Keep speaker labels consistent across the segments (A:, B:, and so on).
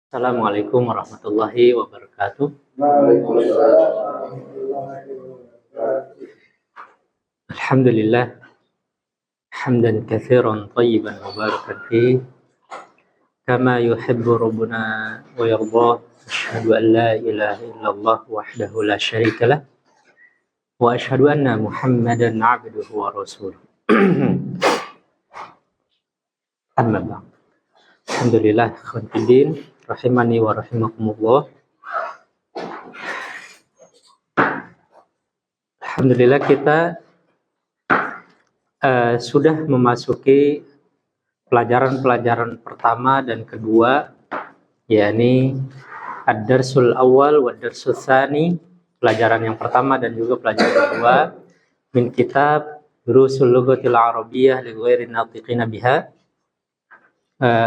A: Assalamualaikum warahmatullahi wabarakatuh. Alhamdulillah hamdan katsiran thayyiban mubarakan fihi kama yuhibbu rabbuna wa yardah. Asyhadu an la ilaha illallah wahdahu la syarika lah wa asyhadu anna Muhammadan 'abduhu wa rasuluh. Amma ba'd. Alhamdulillah khonfidin rahimani wa rahimakumullah. Alhamdulillah kita sudah memasuki pelajaran-pelajaran pertama dan kedua, yakni ad-darsul awal wa ad-darsul tsani, pelajaran yang pertama dan juga pelajaran kedua min kitab Durusul Lughatil Arabiyyah li ghairi natiqina biha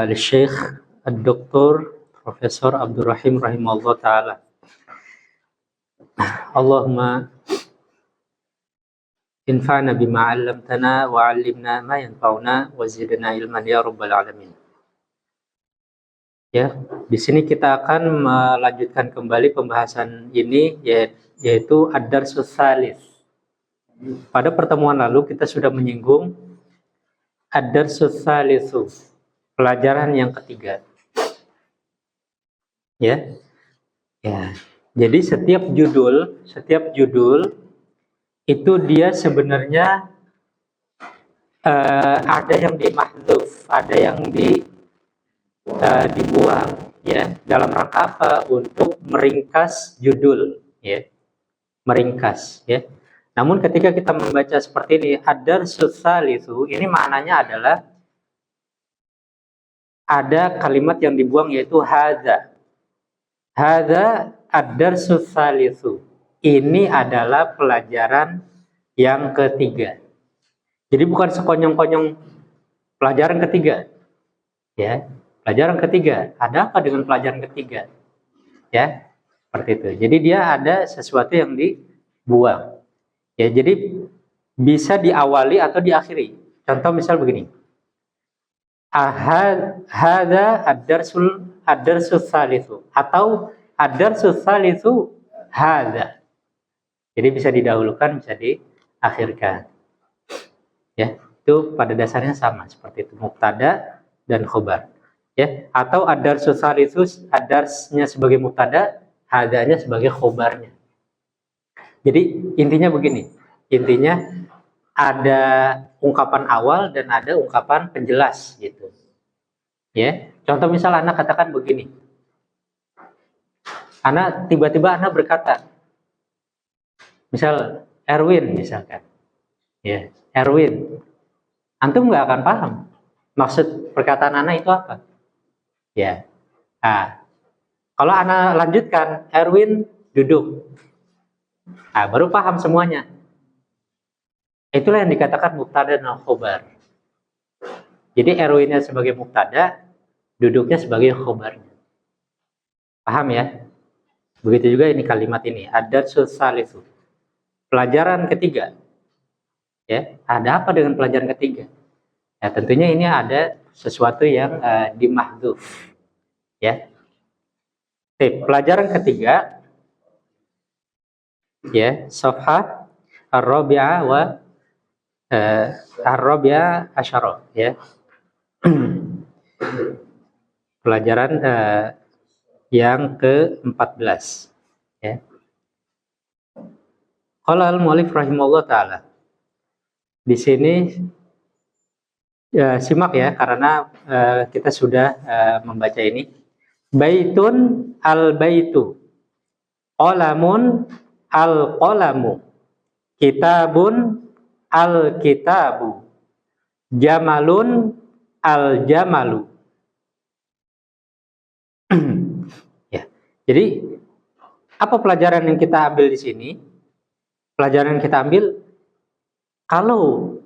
A: li Syekh Ad-Doktor Profesor Abdul Rahim rahimahullah taala. Allahumma infa'na bima 'allamtana wa 'allimna ma yanfa'una wa zidna ilman ya rabbal alamin. Ya, di sini kita akan melanjutkan kembali pembahasan ini, yaitu ad-darsus tsalits. Pada pertemuan lalu kita sudah menyinggung ad-darsus tsalitsu, pelajaran yang ketiga. Ya. Jadi setiap judul itu dia sebenarnya ada yang dimahdzuf, ada yang dibuang, ya, dalam rangka apa? Untuk meringkas judul, ya, meringkas, ya. Namun ketika kita membaca seperti ini, ad-darsus tsalitsu, ini maknanya adalah ada kalimat yang dibuang, yaitu hadza ad-darsus tsalitsu. Ini adalah pelajaran yang ketiga. Jadi bukan sekonyong-konyong pelajaran ketiga. Ya, pelajaran ketiga. Ada apa dengan pelajaran ketiga? Ya, seperti itu. Jadi dia ada sesuatu yang dibuang. Ya, jadi bisa diawali atau diakhiri. Contoh misal begini. Hadza ad-darsus tsalitsu, atau ad-darsus tsalitsu hadza. Jadi bisa didahulukan, bisa diakhirkan. Ya, itu pada dasarnya sama seperti itu, mubtada dan khobar. Ya, atau ad-darsus tsalitsu, ad-darsnya sebagai mubtada, hadzanya sebagai khobarnya. Jadi intinya begini. Intinya ada ungkapan awal dan ada ungkapan penjelas gitu. Ya, contoh misal anak katakan begini. Anak tiba-tiba anak berkata, misal Erwin misalkan. Ya, Erwin. Antum nggak akan paham maksud perkataan anak itu apa. Ya. Nah, kalau anak lanjutkan, Erwin duduk. Nah, baru paham semuanya. Itulah yang dikatakan mubtada dan khobar. Jadi Erwinnya sebagai mubtada, duduknya sebagai khobarnya. Paham ya? Begitu juga ini kalimat ini, ad-darsus tsalitsu. Pelajaran ketiga. Ya, ada apa dengan pelajaran ketiga? Ya, tentunya ini ada sesuatu yang dimahdzuf. Ya. Pelajaran ketiga, ya, shafhah ar-rabi'ah wa ar-rabi'ah asyara, ya. Pelajaran yang ke-14, ya. Qala al-mu'allif rahimahullah taala. Di sini simak ya, karena kita sudah membaca ini. Baitun al-baitu, qalamun al-qalamu, kitabun al-kitabu, jamalun al-jamalu. Ya. Jadi apa pelajaran yang kita ambil di sini? Pelajaran yang kita ambil, kalau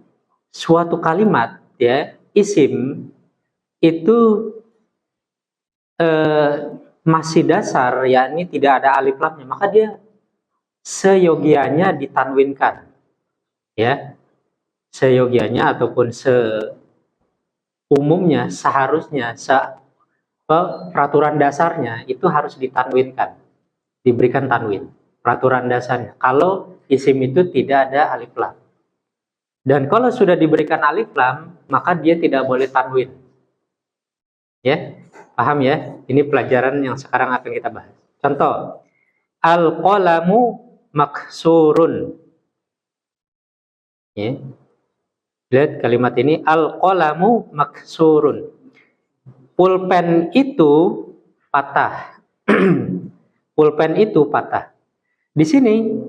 A: suatu kalimat, ya, isim itu masih dasar, yakni tidak ada alif lamnya, maka dia seyogianya ditanwinkan, ya, seyogianya ataupun seumumnya, seharusnya, peraturan dasarnya itu harus ditanwinkan, diberikan tanwin. Peraturan dasarnya. Kalau isim itu tidak ada alif lam. Dan kalau sudah diberikan alif lam, maka dia tidak boleh tanwin. Ya, paham ya? Ini pelajaran yang sekarang akan kita bahas. Contoh, al-qalamu maksurun. Ya. Lihat kalimat ini, al-qalamu maksurun. Pulpen itu patah. Pulpen itu patah. Di sini,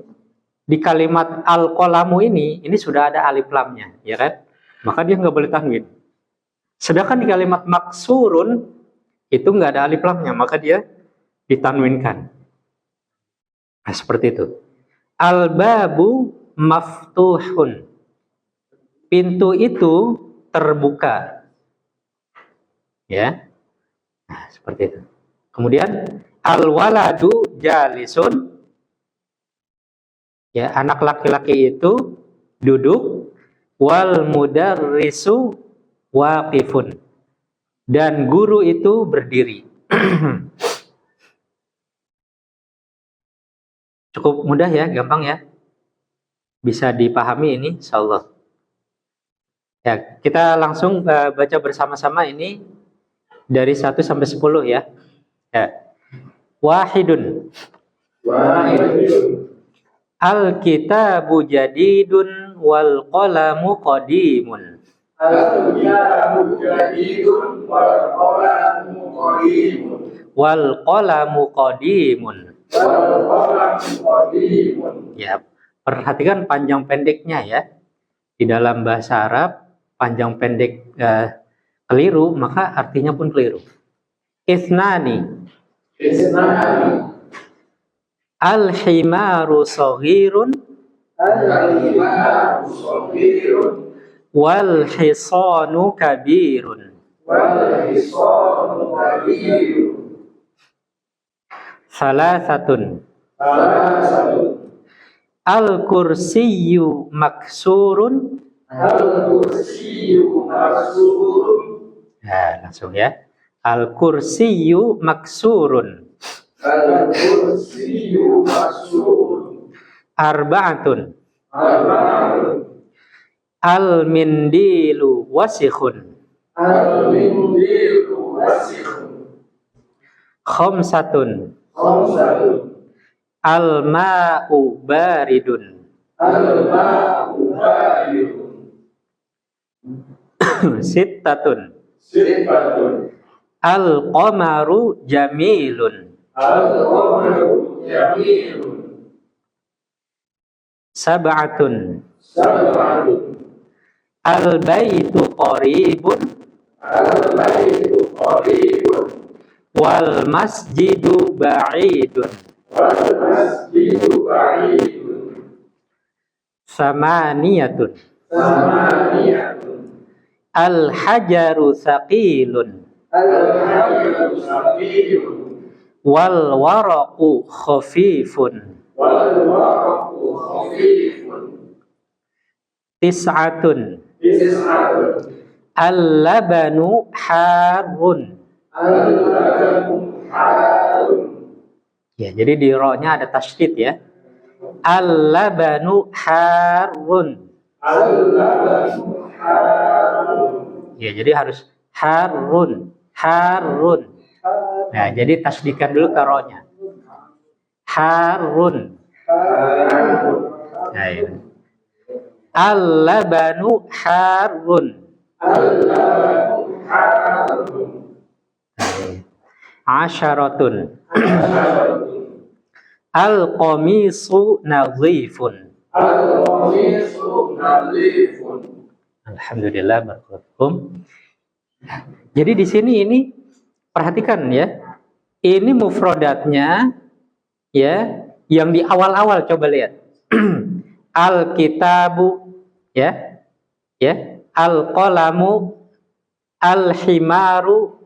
A: di kalimat al-qalamu ini sudah ada alif lamnya, ya kan? Maka dia nggak boleh tanwin. Sedangkan di kalimat maksurun itu nggak ada alif lamnya, maka dia ditanwinkan. Nah, seperti itu. Al-babu maftuhun. Pintu itu terbuka. Ya. Nah, seperti itu. Kemudian al-waladu jalisun. Ya, anak laki-laki itu duduk. Wal mudarrisu waqifun. Dan guru itu berdiri. Cukup mudah ya, gampang ya. Bisa dipahami ini, insyaallah. Ya, kita langsung baca bersama-sama ini dari 1 sampai 10 ya. Ya. Wahidun. Al-kitabu jadidun wal qalamu qadimun. Al-kitabu jadidun wal qalamu qadimun. Wal qalamu qadimun. Wal qalamu qadimun. Ya, perhatikan panjang pendeknya ya. Di dalam bahasa Arab, panjang pendek keliru, maka artinya pun keliru. Isnani. Al-himaru saghirun. Al-himaru saghirun. Wal hisanu kabirun. Wal hisanu kabirun. Salasatun. Al-kursiyyu maksurun. Al-kursiyyu maksurun. Nah, langsung ya. Al-kursiyyu maksurun. Al-kursiyyu maksurun. Arba'atun. Al-mindilu wasikhun. Al-mindilu wasikhun. Khamsatun. Al-ma'u baridun. Al-ma'u baridun. Sittatun. Al-qamaru jamilun. Al-qamaru jamilun. Sab'atun. Al-baitu qaribun. Al-baitu qaribun. Wal masjidu ba'idun. Wal masjidu ba'idun. Samaniyatun. Al-hajaru thaqilun. Al-hajaru thaqilun. Wal waraqu khafifun. Wal waraqu khafifun. Tis'atun. Al-labanu harun. Ya, jadi di ro-nya ada tasydid ya. Al-labanu harun. Ya, jadi harus harun. Harun. Nah, jadi tasydidkan dulu ke ro-nya. Harun. Nah, ya. Al-labanu harun. Asyaratun. Al-qamisu nadhifun. Alhamdulillah, barakallahu. Jadi di sini ini perhatikan ya. Ini mufradatnya ya, yang di awal-awal coba lihat. Al-kitabu ya. Ya, al-qalamu, al-himaru,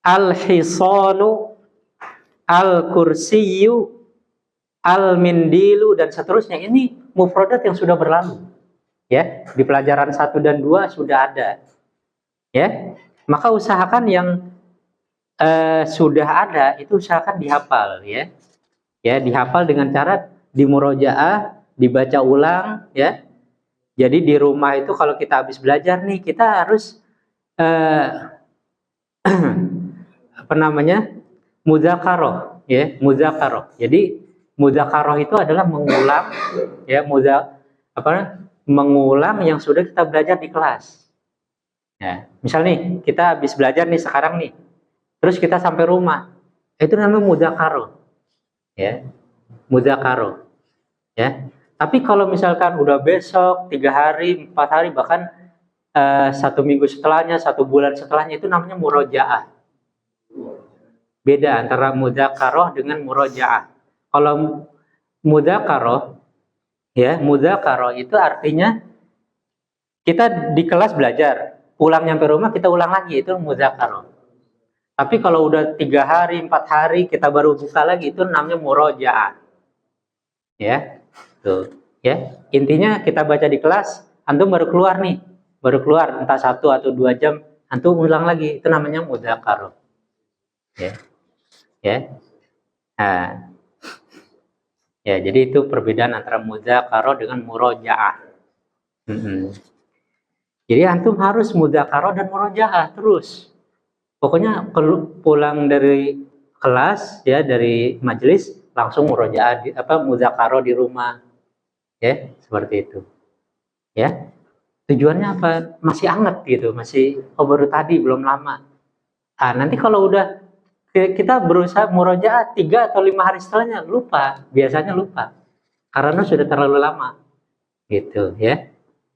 A: al-hisanu, al-kursiyyu, al-mindilu, dan seterusnya. Ini mufradat yang sudah berlalu. Ya, di pelajaran 1 dan 2 sudah ada. Ya, maka usahakan yang sudah ada, itu usahakan dihafal ya. Ya, dihafal dengan cara dimurojaah, dibaca ulang ya. Jadi di rumah itu kalau kita habis belajar nih, kita harus apa namanya? Mudzakarah ya, mudzakarah. Jadi mudzakarah itu adalah mengulang ya, mengulang yang sudah kita belajar di kelas. Ya, misal nih kita habis belajar nih sekarang nih, terus kita sampai rumah, itu namanya mudzakarah ya, mudzakarah ya. Tapi kalau misalkan udah besok, 3 hari, 4 hari, bahkan 1 minggu setelahnya, 1 bulan setelahnya, itu namanya murojaah. Beda antara mudzakarah dengan murojaah. Kalau mudzakarah ya, mudzakarah itu artinya kita di kelas belajar, pulang nyampe rumah kita ulang lagi, itu mudzakarah. Tapi kalau udah 3 hari, 4 hari kita baru buka lagi, itu namanya murojaah. Ya, tuh. Ya, intinya kita baca di kelas, antum baru keluar nih, baru keluar entah 1 atau 2 jam, antum ulang lagi, itu namanya mudzakarah. Ya. Ya. Nah, ya, jadi itu perbedaan antara mudzakarah dengan murojaah. Jadi antum harus mudzakarah dan murojaah terus. Pokoknya pulang dari kelas ya, dari majelis langsung murojaah mudzakarah di rumah. Ya, seperti itu. Ya. Tujuannya apa? Masih anget gitu, masih baru tadi, belum lama. Ah, nanti kalau udah kita berusaha murojaah 3 atau 5 hari setelahnya biasanya lupa karena sudah terlalu lama gitu ya.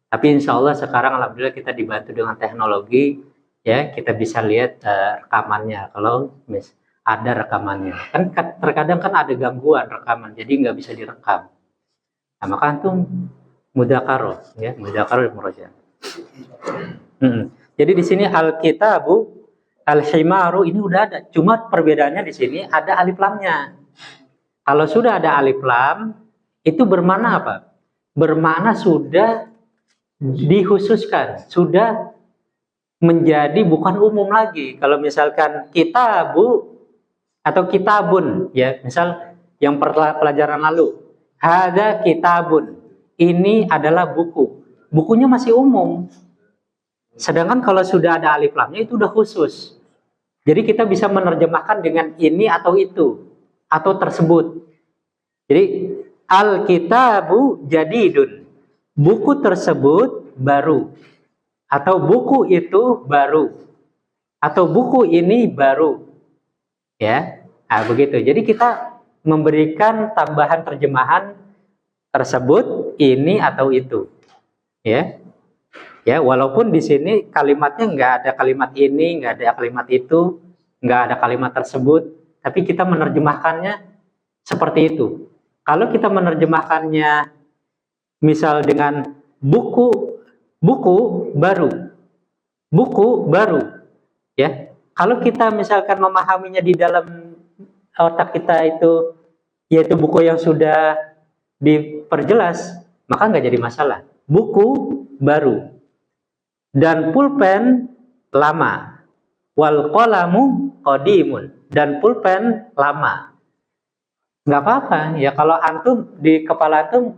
A: Tapi insya Allah sekarang alhamdulillah kita dibantu dengan teknologi ya, kita bisa lihat rekamannya kalau ada rekamannya. Kan terkadang kan ada gangguan rekaman, jadi nggak bisa direkam. Nah, maka antum mudzakarah ya, mudzakarah dan murojaah. Jadi di sini Alkitabu Al-Himaru ini udah ada, cuma perbedaannya di sini ada alif lamnya. Kalau sudah ada alif lam, itu bermakna apa? Bermakna sudah dikhususkan, sudah menjadi bukan umum lagi. Kalau misalkan kitabu atau kitabun, ya, misal yang pelajaran lalu, ada kitabun, ini adalah buku. Bukunya masih umum. Sedangkan kalau sudah ada alif lamnya itu udah khusus. Jadi kita bisa menerjemahkan dengan ini atau itu atau tersebut. Jadi al-kitabu jadidun. Buku tersebut baru. Atau buku itu baru. Atau buku ini baru. Ya. Nah, begitu. Jadi kita memberikan tambahan terjemahan tersebut, ini atau itu. Ya. Ya, walaupun di sini kalimatnya nggak ada kalimat ini, nggak ada kalimat itu, nggak ada kalimat tersebut, tapi kita menerjemahkannya seperti itu. Kalau kita menerjemahkannya misal dengan buku baru, ya. Kalau kita misalkan memahaminya di dalam otak kita itu, yaitu buku yang sudah diperjelas, maka nggak jadi masalah. Buku baru. Dan pulpen lama, wal qalamu qadimun, dan pulpen lama. Nggak apa-apa ya, kalau antum di kepala antum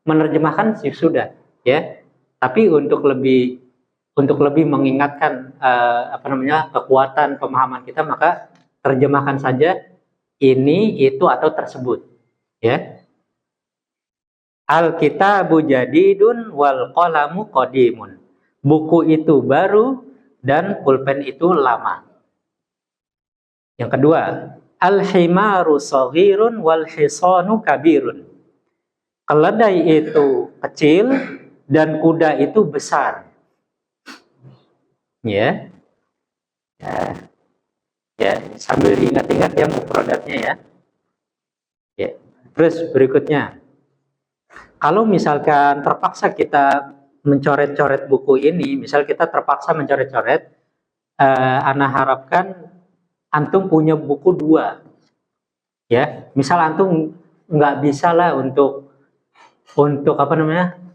A: menerjemahkan sih sudah ya. Tapi untuk lebih mengingatkan kekuatan pemahaman kita, maka terjemahkan saja ini, itu, atau tersebut ya. Al-kitabu jadidun wal qalamu qadimun. Buku itu baru dan pulpen itu lama. Yang kedua, al-himaru shaghirun wal hisanu kabirun. Keledai itu kecil dan kuda itu besar. Ya. Ya, sambil ingat-ingat ya mufradatnya ya. Ya. Terus berikutnya. Kalau misalkan terpaksa kita mencoret-coret buku ini, misal kita terpaksa mencoret-coret, ana harapkan antum punya buku 2, ya. Misal antum nggak bisa lah untuk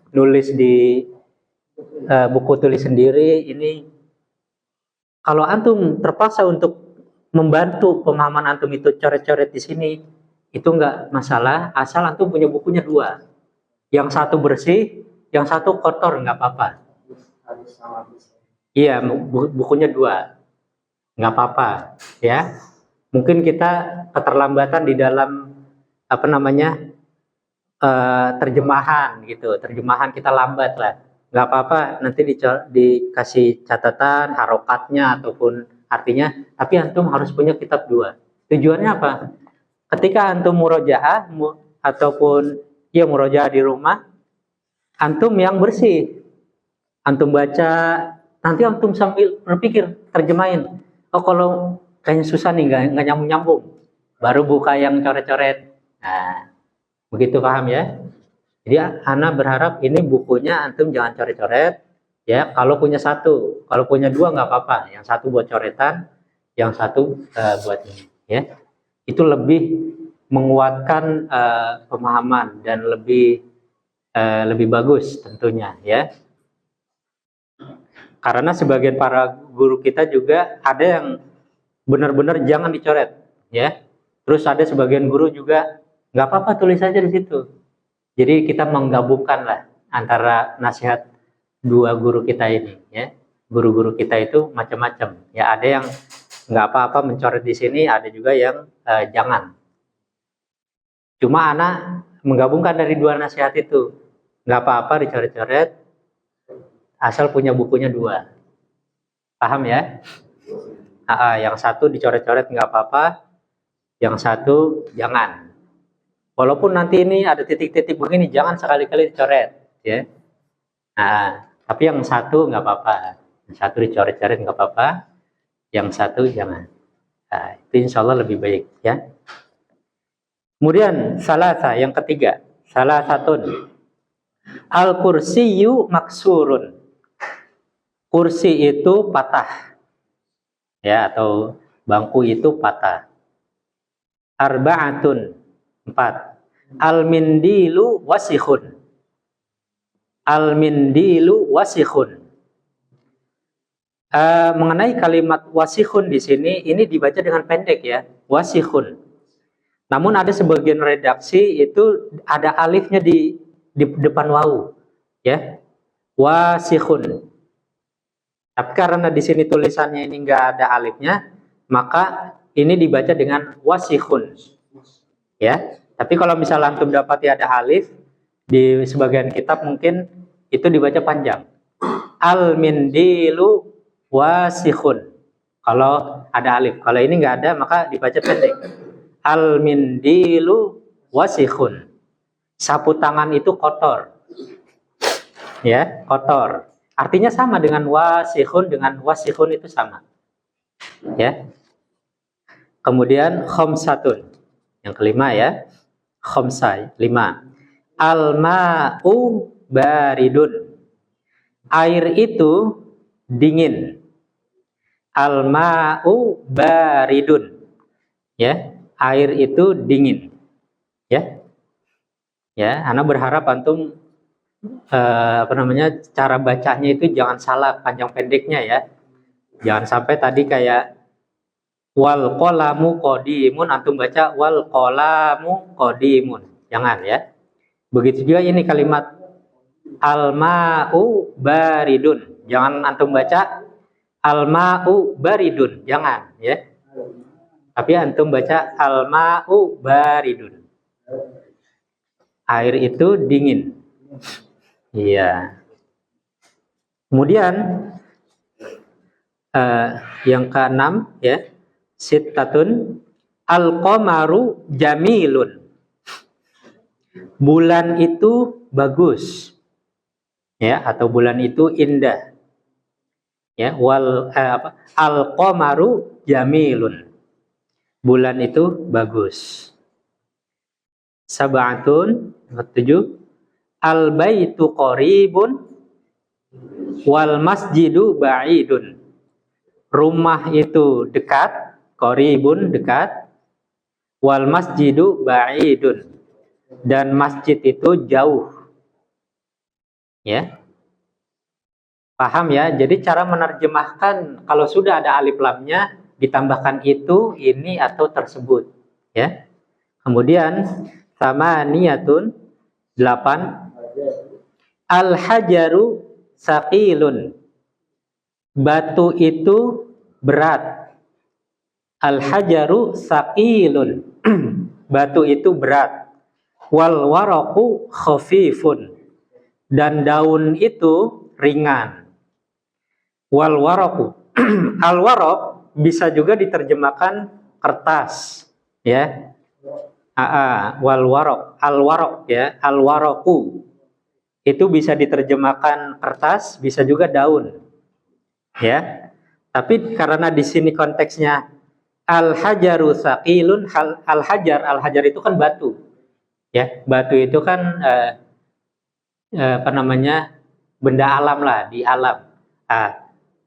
A: nulis di buku tulis sendiri ini. Kalau antum terpaksa untuk membantu pemahaman antum itu coret-coret di sini, itu nggak masalah, asal antum punya bukunya dua. Yang satu bersih, yang satu kotor, nggak apa-apa. Iya, bukunya dua, nggak apa-apa, ya. Mungkin kita keterlambatan di dalam apa namanya terjemahan gitu, terjemahan kita lambat lah, nggak apa-apa. Nanti dikasih catatan harokatnya ataupun artinya, tapi antum harus punya kitab dua. Tujuannya apa? Ketika antum murojaah ataupun ya murojaah di rumah, antum yang bersih, antum baca, nanti antum sambil berpikir terjemahin. Oh kalau kayaknya susah nih, nggak nyambung, baru buka yang coret-coret. Nah, begitu, paham ya? Jadi ana berharap ini bukunya antum jangan coret-coret, ya. Kalau punya satu, kalau punya dua nggak apa-apa. Yang satu buat coretan, yang satu buat ini, ya. Itu lebih menguatkan pemahaman dan lebih bagus tentunya, ya. Karena sebagian para guru kita juga ada yang benar-benar jangan dicoret, ya. Terus ada sebagian guru juga nggak apa-apa, tulis aja di situ. Jadi kita menggabungkan lah antara nasihat dua guru kita ini, ya. Guru-guru kita itu macam-macam, ya. Ada yang nggak apa-apa mencoret di sini, ada juga yang jangan. Cuma anak menggabungkan dari dua nasihat itu, nggak apa-apa dicoret-coret, asal punya bukunya dua. Paham ya? Yang satu dicoret-coret nggak apa-apa, yang satu jangan. Walaupun nanti ini ada titik-titik begini, jangan sekali-kali dicoret, ya. Tapi yang satu nggak apa-apa, yang satu dicoret-coret nggak apa-apa, yang satu jangan. Itu insya Allah lebih baik, ya. Kemudian salasa, yang ketiga, salasatun al-kursiyu maksurun. Kursi itu patah, ya, atau bangku itu patah. Arba'atun, 4. Al-mindilu wasikhun. Al-mindilu wasikhun. Mengenai kalimat wasikhun di sini, ini dibaca dengan pendek, ya, wasikhun. Namun ada sebagian redaksi itu ada alifnya di depan wawu, ya, wasikhun. Tapi karena di sini tulisannya ini enggak ada alifnya, maka ini dibaca dengan wasikhun, ya. Tapi kalau misalnya antum dapati ada alif di sebagian kitab, mungkin itu dibaca panjang. Al-mindilu wasikhun. Kalau ada alif, kalau ini enggak ada, maka dibaca pendek. Al-mindilu wasikhun. Sapu tangan itu kotor, ya, kotor. Artinya sama dengan wasikhun, dengan wasikhun itu sama, ya. Kemudian khamsatun, yang kelima, ya, khamsah, 5. Al-ma'u baridun. Air itu dingin. Al-ma'u baridun, ya, air itu dingin, ya. Ya, ana berharap antum cara bacanya itu jangan salah panjang pendeknya, ya. Jangan sampai tadi kayak wal qalamu qadimun, antum baca wal qalamu qadimun. Jangan, ya. Begitu juga ini kalimat al-ma'u baridun. Jangan antum baca al-ma'u baridun, jangan, ya. Tapi antum baca al-ma'u baridun. Air itu dingin. Iya. Kemudian yang keenam, ya, sittatun al-qamaru jamilun. Bulan itu bagus, ya, atau bulan itu indah, ya. Al-qamaru jamilun. Bulan itu bagus. Sab'atun, 7. Al-baitu qaribun wal masjidu ba'idun. Rumah itu dekat, qaribun dekat, wal masjidu ba'idun, dan masjid itu jauh, ya. Paham, ya? Jadi cara menerjemahkan kalau sudah ada alif lamnya ditambahkan itu, ini atau tersebut, ya. Kemudian samaniyatun 8, al-hajaru saqilun, batu itu berat. Al-hajaru saqilun, batu itu berat. Wal waraqu khafifun, dan daun itu ringan. Wal waraqu, al waraq bisa juga diterjemahkan kertas, ya. Wal waraq, al waraq, ya, al waraqu itu bisa diterjemahkan kertas, bisa juga daun, ya. Tapi karena di sini konteksnya al hajaru saqilun, al hajar itu kan batu, ya. Batu itu kan apa namanya, benda alam lah, di alam.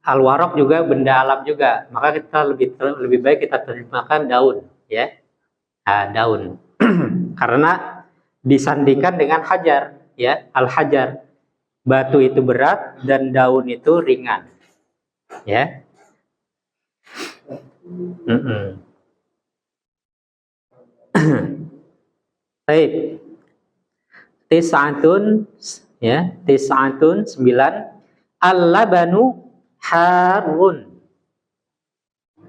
A: Al waraq juga benda alam juga, maka kita lebih baik kita terjemahkan daun, ya. Daun. Karena disandingkan dengan hajar, ya, al hajar, batu itu berat dan daun itu ringan, ya. Baik. Tis'atun, ya, tis'atun 9, al-labanu harun,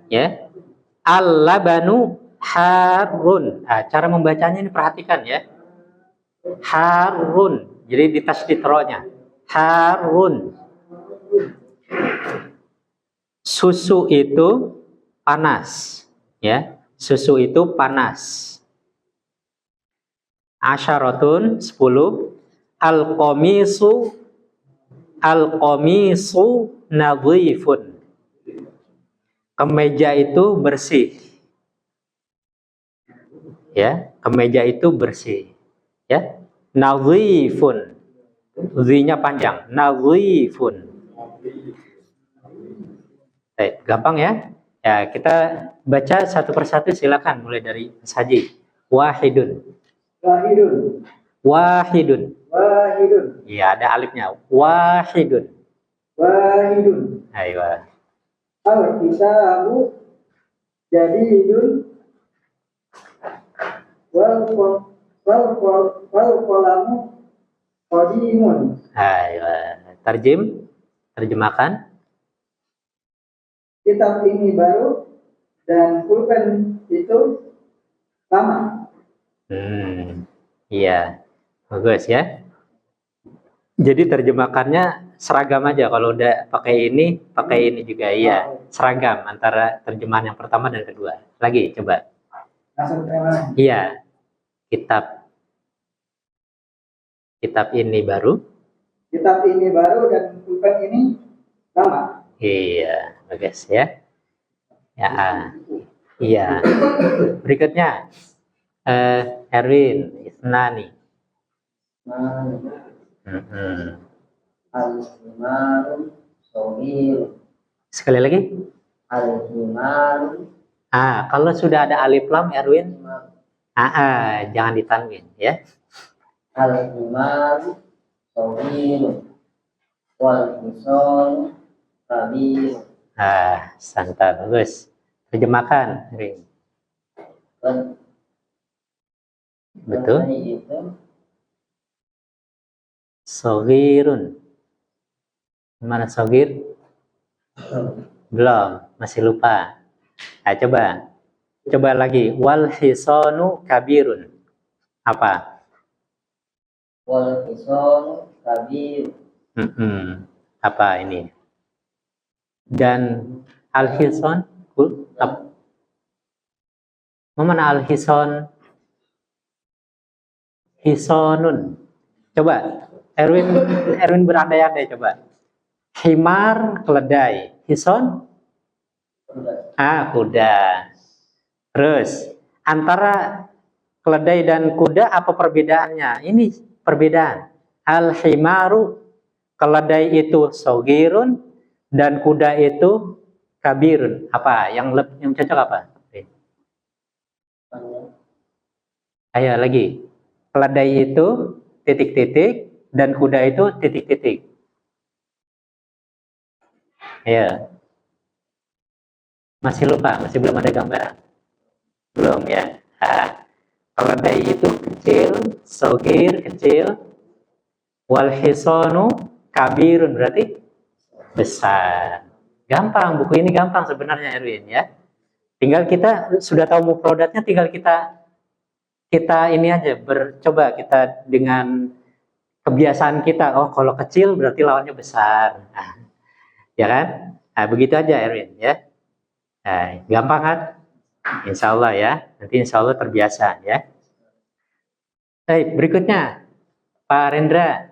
A: ya. Al-labanu harun. Cara membacanya ini perhatikan, ya. Harun. Jadi di tasdid ro-nya. Harun. Susu itu panas, ya. Susu itu panas. Asyaratun 10, al-qamisu nadhifun, kemeja itu bersih, ya. Kemeja itu bersih, ya. Nadhifun, zi-nya panjang, nadhifun. Baik, gampang, ya. Ya, kita baca satu persatu, silakan mulai dari Mas Haji. Wahidun.
B: Wahidun.
A: Wahidun.
B: Wahidun.
A: Iya, ada alifnya. Wahidun.
B: Wahidun.
A: Ayo.
B: Al-kitabu jadidun wal qalamu qadimun.
A: Ayo. Terjemahkan.
B: Kitab ini baru dan pulpen itu lama.
A: Iya, bagus, ya. Jadi terjemahkannya seragam aja. Kalau udah pakai ini juga, iya, seragam antara terjemahan yang pertama dan kedua. Lagi, coba.
B: Langsung terima.
A: Iya, kitab ini baru.
B: Kitab ini baru dan pulpen ini lama.
A: Iya, bagus, ya. Ya, iya. Berikutnya. Erwin, Isnani.
B: Al-himaru shogir.
A: Sekali lagi.
B: Al-himaru.
A: Kalau sudah ada alif lam, Erwin, jangan ditanwin, ya.
B: Al-himaru shogir. Wal hisanu kabir.
A: Santai, bagus. Terjemahkan, Erwin. Betul. Sogirun. Mana sogir? Belum, masih lupa. Coba lagi. Wal hisanu kabirun. Apa?
B: Wal hisanu kabir.
A: Apa ini? Dan al-hisan, mana al-hisan? Hisonun. Coba Erwin berandai-andai, coba. Himar, keledai. Hison? Kuda. Terus antara keledai dan kuda apa perbedaannya? Ini perbedaan. Al-himaru, keledai itu sogirun dan kuda itu kabirun. Apa yang cocok apa? Ayo lagi. Keledai itu titik-titik dan kuda itu titik-titik. Ya. Masih lupa, masih belum ada gambaran. Belum ya. Nah, kalau bayi itu kecil, sogir kecil, wal hisanu kabirun berarti besar. Gampang, buku ini gampang sebenarnya Erwin ya. Tinggal kita sudah tahu mufradatnya, tinggal kita ini aja coba kita dengan kebiasaan kita. Oh, kalau kecil berarti lawannya besar. Nah, ya kan? Nah, begitu aja Erwin ya. Nah, gampang kan? Insya Allah ya. Nanti insya Allah terbiasa ya. Baik, berikutnya Pak Rendra.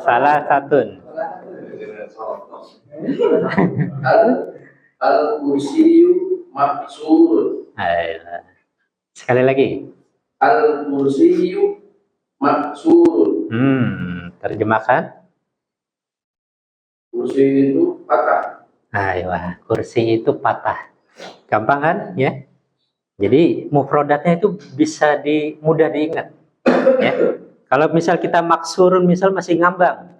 A: Salah satu.
C: Al-kursiyu maksur.
A: Sekali lagi.
C: Al-kursiyu maksur.
A: Terjemahkan.
C: Kursi itu patah.
A: Ayo, kursi itu patah. Gampang kan? Ya. Jadi mufradatnya itu bisa mudah diingat. Ya. Kalau misal kita maksurun, misal masih ngambang.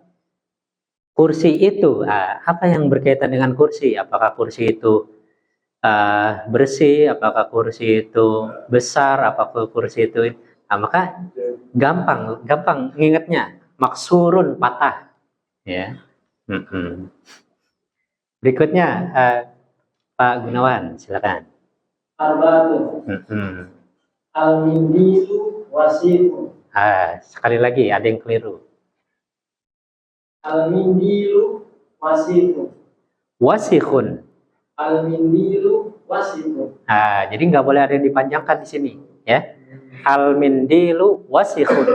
A: Kursi itu, apa yang berkaitan dengan kursi? Apakah kursi itu bersih? Apakah kursi itu besar? Apakah kursi itu? Maka gampang ingatnya. Maksurun patah. Ya. Berikutnya Pak Gunawan, silakan.
B: Arba'atun. Al-mindilu wasifun.
A: Sekali lagi ada yang keliru.
B: Al-mindilu wasifun.
A: Wasikhun.
B: Al-mindilu wasifun.
A: Jadi nggak boleh ada yang dipanjangkan di sini, ya. Al-mindilu wasikhun.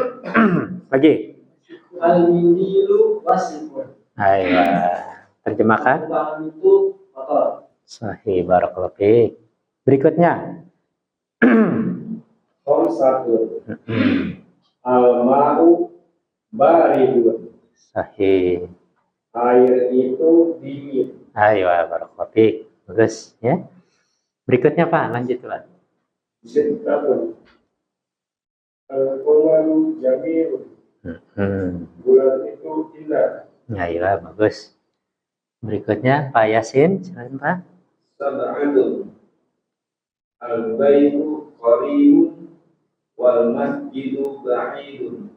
A: Lagi.
B: Al-mindilu wasifun.
A: Ayo, terjemahkan.
B: Bukan itu kotor.
A: Sahih, barakallahu fiik. Berikutnya.
D: Khamsatun. Al-ma'u baridun.
A: Sahih.
D: Air itu dingin.
A: Ayo, barakallahu fiik. Bagus, ya. Berikutnya Pak, lanjut Pak.
D: Sittatu. Al-qamaru jamilun. Bulan itu indah.
A: Ayo, bagus. Berikutnya Pak Yasin, silakan Pak.
D: Sab'atun. Al-baitu qaribun wal masjidu ba'idun.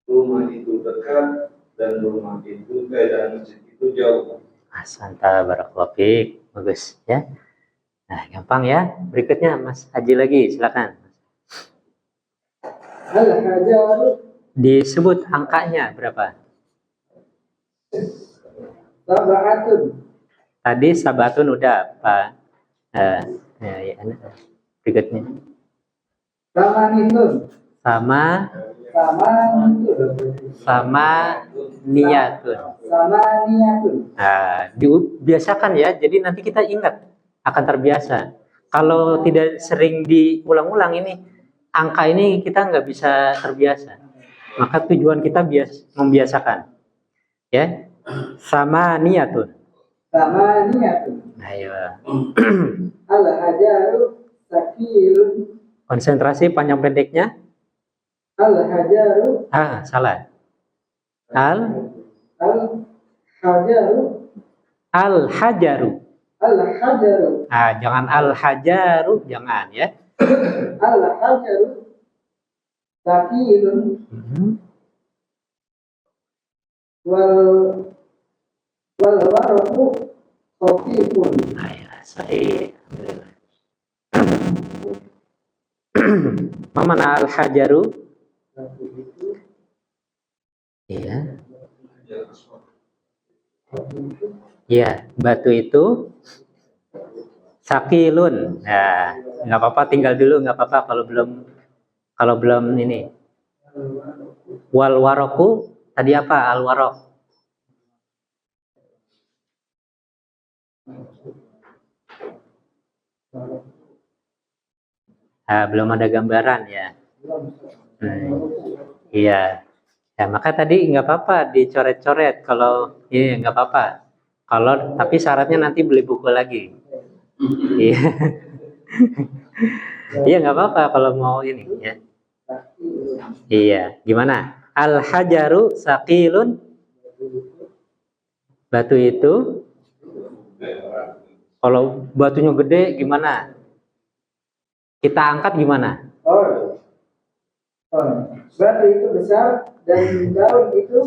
D: Rumah itu dekat dan rumah itu dan masjid itu jauh.
A: Ahsanta, barakallahu fiik. Bagus ya. Nah, gampang ya. Berikutnya Mas Haji lagi, silakan.
B: Al-hajaru
A: Disebut angkanya berapa?
B: sab'atun.
A: Tadi sabatun udah Pak. Berikutnya.
B: Samanitun.
A: Sama niyatun.
B: Samaniyatun.
A: Dibiasakan ya. Jadi nanti kita ingat, akan terbiasa. Kalau tidak sering diulang-ulang ini, angka ini kita nggak bisa terbiasa. Maka tujuan kita membiasakan. Ya, sama niyatun. Ayo.
B: Al-hajaru sakilun.
A: Konsentrasi panjang pendeknya.
B: Al-hajaru.
A: Salah.
B: Al-hajaru.
A: Al-hajaru.
B: Al-hajaru.
A: Jangan al-hajaru, jangan ya.
B: Al-hajaru sakilun. Wal waraku khafifun.
A: Sahih. Mana al-hajaru? Iya. Iya, batu itu sakilun. Nah, nggak apa-apa, tinggal dulu, nggak apa-apa kalau belum ini. Wal waroku tadi apa? Al warok. Belum ada gambaran ya. Iya. Ya, maka tadi nggak apa-apa dicoret-coret kalau iya nggak apa-apa. Kalau tapi syaratnya nanti beli buku lagi. Iya. Iya nggak apa-apa kalau mau ini ya. Iya, gimana? Al hajaru saqilun. Batu itu kalau batunya gede gimana? Kita angkat gimana?
B: Oh, batu itu besar dan daun itu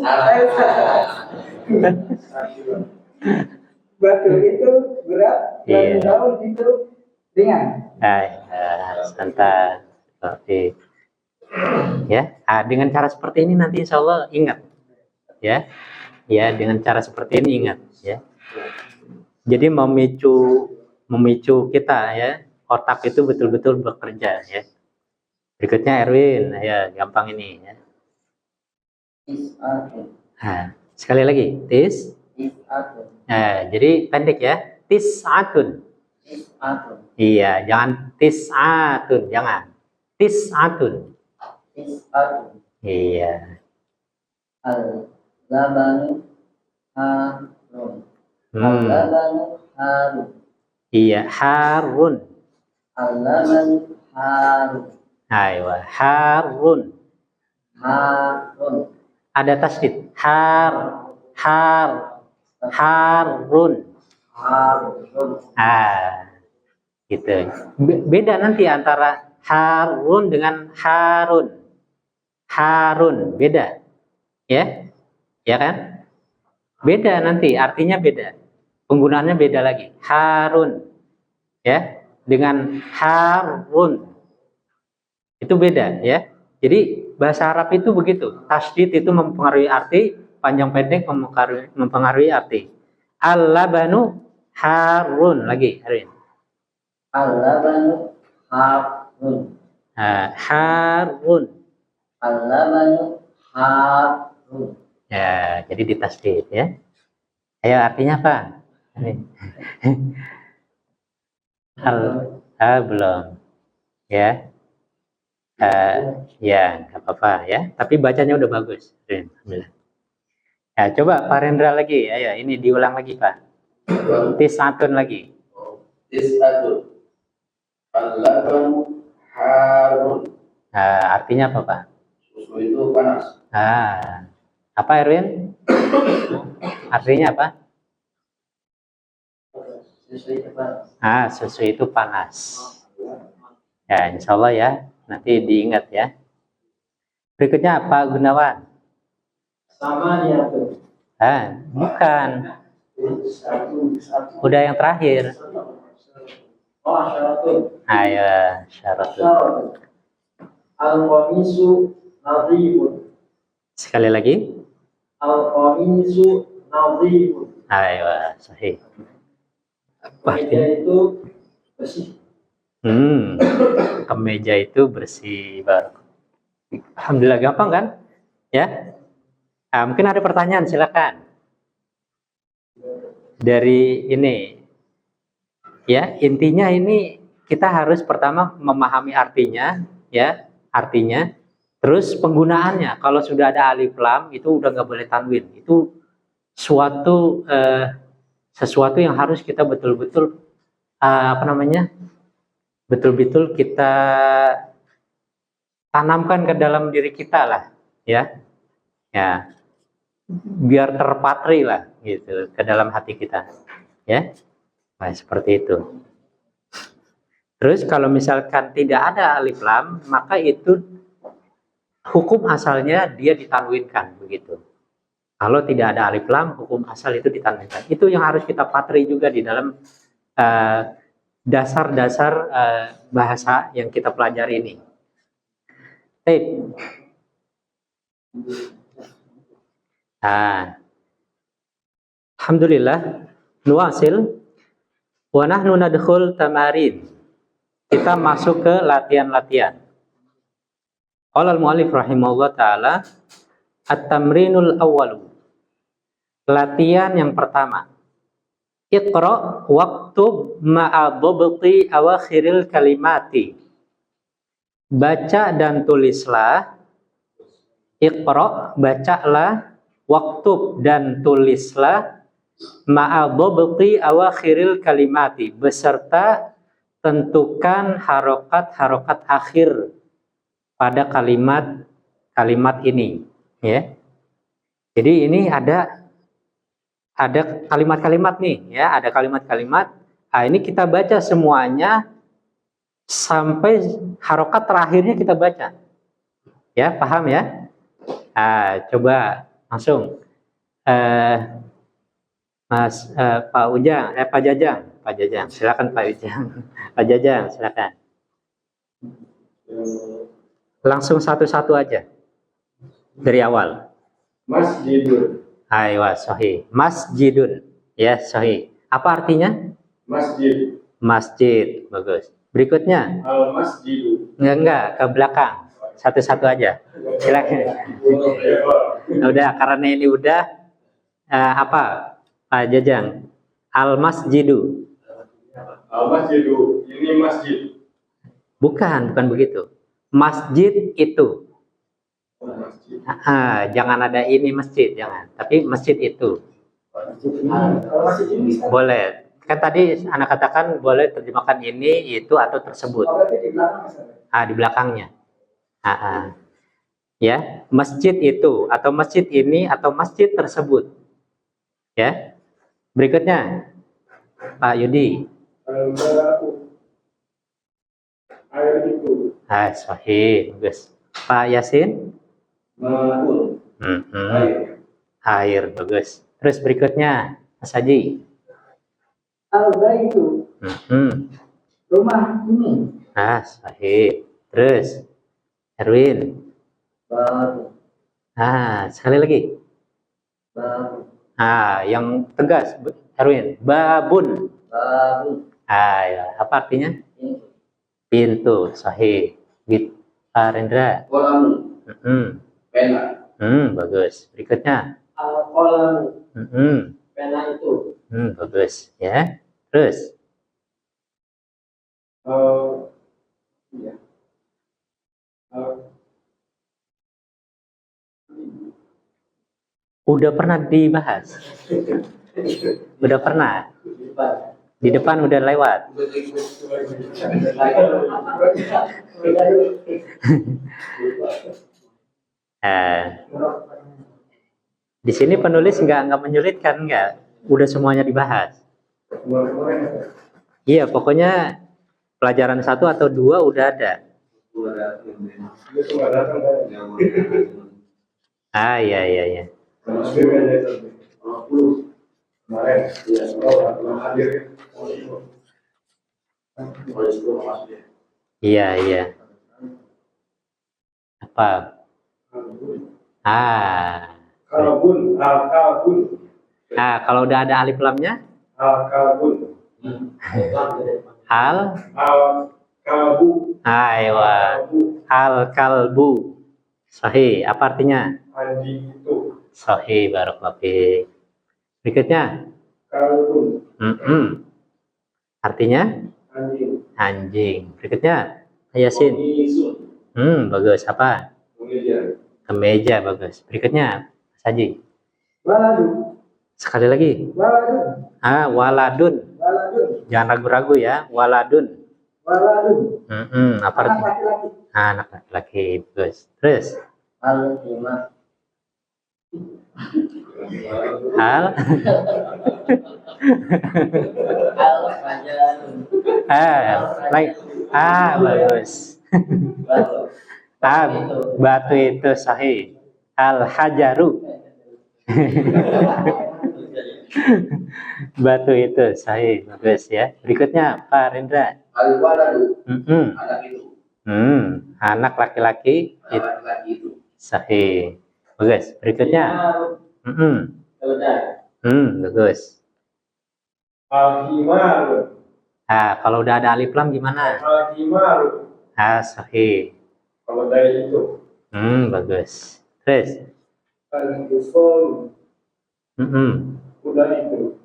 B: batu itu berat dan
A: Iya.
B: daun itu ringan.
A: Santai. Oke. Ya, dengan cara seperti ini nanti insya Allah ingat. Ya, ya dengan cara seperti ini ingat. Ya. Jadi memicu kita ya, otak itu betul-betul bekerja ya. Berikutnya Erwin, ya gampang ini ya. Nah, sekali lagi, jadi pendek ya, tis'atun. Iya, jangan tis'atun, jangan. Tis'atun. Iya.
E: Al-labanu harun.
A: Hmm.
E: Al-labanu harun.
A: Iya, harun.
E: Al-labanu harun.
A: Ayo, harun.
E: Harun.
A: Ada tasdid. Harun.
E: Harun.
A: Gitu. Beda nanti antara Harun dengan Harun. Harun, beda. Ya? Ya kan? Beda nanti, artinya beda. Penggunaannya beda lagi. Harun. Ya, dengan Harun. Itu beda, ya. Jadi bahasa Arab itu begitu. Tasdid itu mempengaruhi arti, panjang pendek mempengaruhi arti. Al-labanu harun lagi, Harun.
E: Al-labanu harun.
A: Harun.
E: Al-labanu harun.
A: Ya, jadi ditasdid ya. Ayo artinya apa? Belum. Ya. Ya, nggak apa-apa ya. Tapi bacanya udah bagus. Alhamdulillah. Ya, coba Pak Rendra lagi. Ayo, ini diulang lagi Pak. Tis'atun lagi.
C: Tis'atun. Al-labanu harun.
A: Artinya apa Pak?
C: Susu itu panas.
A: Apa Erwin? Artinya apa?
E: Susu itu panas.
A: Susu itu panas. Ya, insya Allah ya. Nanti diingat ya. Berikutnya Pak Gunawan.
E: Sama dia tuh.
A: Bukan. Udah yang terakhir.
E: Oh, syaratun.
A: Ayo, syaratun.
E: Al-qamisu nadhifun.
A: Sekali lagi.
E: Al-qamisu nadhifun.
A: Ayo, sahih.
E: Kemeja itu bersih.
A: Kemeja itu bersih. Alhamdulillah gampang kan? Ya. Mungkin ada pertanyaan, silakan. Dari ini, ya intinya ini kita harus pertama memahami artinya, ya artinya. Terus penggunaannya. Kalau sudah ada alif lam itu udah nggak boleh tanwin. Itu sesuatu yang harus kita betul-betul betul-betul kita tanamkan ke dalam diri kita lah, ya, biar terpatri lah, gitu, ke dalam hati kita, ya, nah, seperti itu. Terus kalau misalkan tidak ada alif lam, maka itu hukum asalnya dia ditanwinkan, begitu. Kalau tidak ada alif lam, hukum asal itu ditanwinkan. Itu yang harus kita patri juga di dalam dasar-dasar bahasa yang kita pelajari ini. Alhamdulillah, nuasil wa nahnu nadkhul tamarin. Kita masuk ke latihan-latihan. Qala al-mu'allif rahimahullah taala at-tamrinul awwalu. Latihan yang pertama. Iqra waktub ma'a dhabti awakhiril kalimati. Baca dan tulislah Iqra, bacalah, waktub dan tulislah, ma'adhabti awakhiril kalimati, beserta tentukan harokat-harokat akhir pada kalimat ini, ya. Jadi ini ada kalimat-kalimat nih, ya, ada kalimat-kalimat. Nah, ini kita baca semuanya sampai harokat terakhirnya kita baca. Ya, paham ya? Nah, coba langsung Pak Ujang, Pak Jajang, silakan Pak Ujang. Pak Jajang, silakan. Langsung satu-satu aja dari awal.
D: Masjidun.
A: Aywa, sahih. Masjidun, ya sahih. Apa artinya?
D: Masjid.
A: Masjid, bagus. Berikutnya?
D: Al-masjidu.
A: Enggak, ke belakang. Satu-satu aja. Silakan. Udah, karena ini udah apa? Pak Jajang. Al-masjidu.
D: Al-masjidu. Ini masjid.
A: Bukan begitu. Masjid itu.
D: Masjid.
A: Jangan ada ini masjid, jangan. Tapi masjid itu.
B: Kalau masih ini kan
A: Boleh. Kan tadi anak katakan boleh terjemahkan ini, itu, atau tersebut.
B: berarti di belakang misalnya.
A: Di belakangnya. Ya, masjid itu, atau masjid ini, atau masjid tersebut. Ya. Berikutnya, Pak Yudi.
D: Al-ma'u. Air itu.
A: Sahih, bagus. Pak Yasin.
C: Ma'un. Air.
A: Air, bagus. Terus berikutnya, Mas Haji.
B: Al-baitu, rumah ini.
A: Sahih. Terus, Erwin.
E: Baru.
A: Sekali lagi.
E: Baru.
A: Yang tegas, Erwin. Babun.
E: Baru.
A: Ya. Apa artinya? Pintu. Sahih. Pak Rendra.
C: Kolamu. Pena.
A: Bagus. Berikutnya.
E: Al-qalamu. Pena itu.
A: Bagus. Ya. Terus.
D: Iya.
A: Udah pernah dibahas? Udah pernah? Di depan udah lewat? Di sini penulis nggak menyulitkan, nggak? Udah semuanya dibahas. Iya, pokoknya pelajaran 1 atau 2 udah ada. Iya. Iya. Apa?
D: Kalbun. Al-kalbun.
A: Kalau udah ada alif lamnya?
D: Al-kalbun. Al-kalbu.
A: Aywa. Al-kalbu. Sahih. Apa artinya?
D: Anjing itu.
A: Sahih, barakallahu fiik. Berikutnya?
D: Kalbun.
A: Artinya?
D: Anjing.
A: Anjing. Berikutnya? Yasin.
D: Komisun.
A: Bagus. Apa?
D: Kemeja.
A: Kemeja, bagus. Berikutnya? Mas Haji.
B: Waladun,
A: Sekali lagi.
B: waladun,
A: Waladun.
B: waladun,
A: Jangan ragu-ragu ya. Waladun.
B: waladun.
A: Apa
B: Anak
A: artinya?
B: laki-laki.
A: Anak laki-laki. Bagus. Terus?
E: Al-himah.
A: Al.
E: Al-fajar.
A: Baik. Bagus. Batu itu sahih. Al-hajaru. Batu itu sahih. Bagus ya. Berikutnya Pak Rendra.
C: Al-waladu. Anak itu.
A: Anak laki-laki itu
C: Laki-laki itu.
A: sahih. Bagus. Berikutnya. Bagus.
D: Al-himar.
A: Kalau udah ada alif lam gimana?
D: Al-himar.
A: Sahih.
D: Kalau dari itu.
A: Bagus. Terus.
D: Al-hisul. Kuda itu.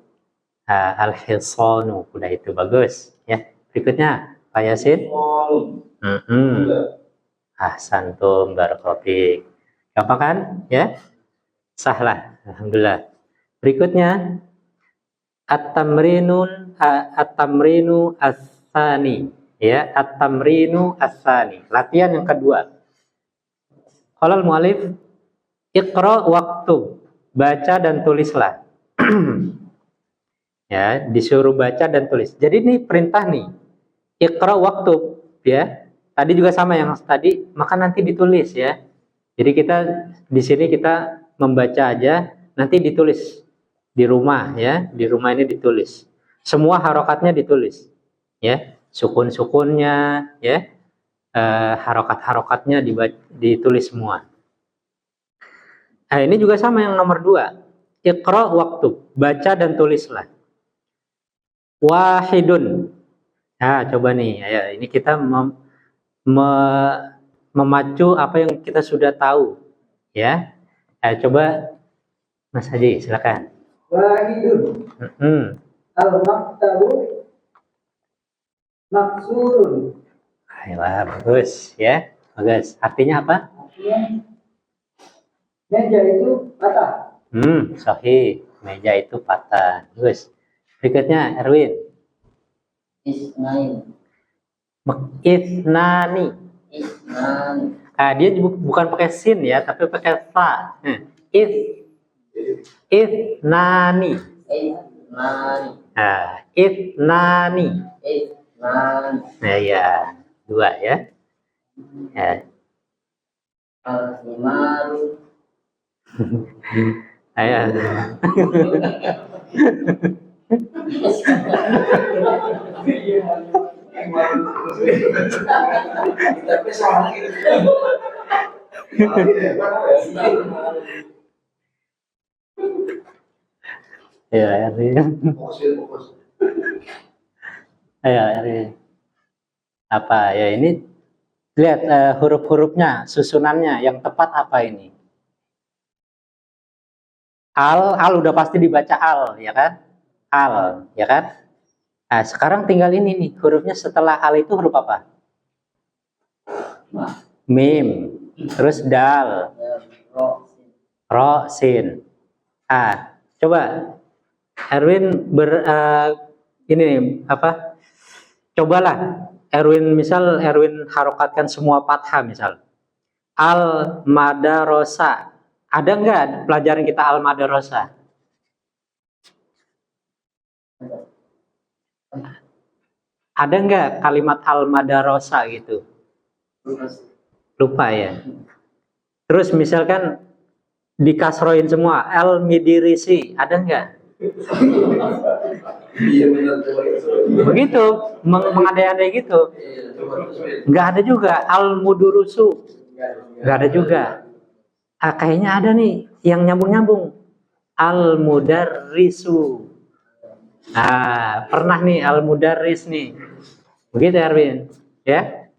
A: Al-hisanu, kuda itu, bagus ya. Berikutnya Pak Yasin.
D: Mol.
A: Ahsantum, barakallahu fiik. Gampang kan? Ya, sahlah. Alhamdulillah. Berikutnya at-tamrinu as-tsani. Ya, at-tamrinu as-tsani. Latihan yang kedua. Qala al-mu'allif iqra waktub. Baca dan tulislah. Ya, disuruh baca dan tulis. Jadi ini perintah nih. Iqra waktub, ya. Tadi juga sama yang tadi, maka nanti ditulis ya. Jadi kita di sini kita membaca aja, nanti ditulis di rumah ya. Di rumah ini ditulis. Semua harokatnya ditulis. Ya, sukun-sukunnya ya. Harokat-harokatnya ditulis semua. Nah, ini juga sama yang nomor 2. Iqra waktub, baca dan tulislah. Wahidun. Nah, coba nih, ayo ini kita memacu apa yang kita sudah tahu, ya. Coba Mas Haji, silakan.
B: Wahidun. Al-maktabu maksurun.
A: Ayolah, bagus, ya. Bagus. Artinya apa?
B: Artinya meja itu patah.
A: Sahih. Meja itu patah. Bagus. Berikutnya, Erwin.
E: Isnain.
A: Ithnani.
E: Isnan.
A: Dia bukan pakai sin ya, tapi pakai fa. Ithnani.
E: Isnan.
A: Ithnani.
E: Isnan.
A: Nah, ya. 2 ya. Ya.
E: Al-himaru.
A: Ayo. Ya, Erwin. Ayo, Erwin. Apa ya ini? Lihat huruf-hurufnya, susunannya yang tepat apa ini? Al udah pasti dibaca al, ya kan? Al, ya kan? Nah, sekarang tinggal ini nih, hurufnya setelah al itu huruf apa? Mim, terus dal, ro, sin. Coba Erwin ini nih, apa? Cobalah Erwin harokatkan semua fathah misal. Al madarosa. Ada nggak pelajaran kita al madarosa? Ada nggak kalimat al madarosa gitu? Lupa ya. Terus misalkan dikasroin semua al midirisi, ada nggak? Begitu, mengandai-andai gitu. Nggak ada juga al mudurusu, nggak ada juga. Kayaknya ada nih yang nyambung-nyambung. Al mudarrisu. Pernah nih al mudarris nih. Begitu Erwin, ya.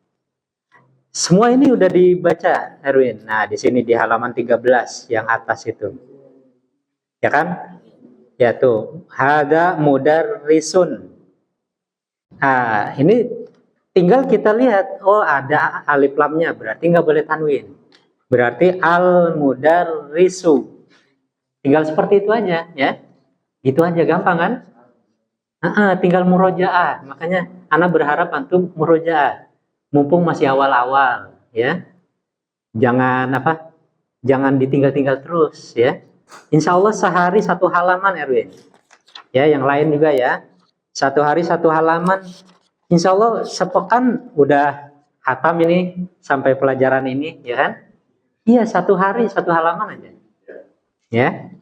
A: Semua ini udah dibaca Erwin. Nah, di sini di halaman 13 yang atas itu. Ya kan? Ya tuh, hada mudarrisun. Ini tinggal kita lihat, oh ada alif lamnya, berarti nggak boleh tanwin. Berarti al mudarrisu. Tinggal seperti itu aja, ya. Gitu aja gampang kan? Tinggal murojaah. Makanya ana berharap antum murojaah. Mumpung masih awal-awal, ya. Jangan Jangan ditinggal-tinggal terus, ya. Insya Allah sehari 1 halaman Erwin. Ya, yang lain juga ya. 1 hari 1 halaman. Insya Allah sepekan udah hatam ini sampai pelajaran ini, ya kan? Iya, 1 hari 1 halaman aja. Ya.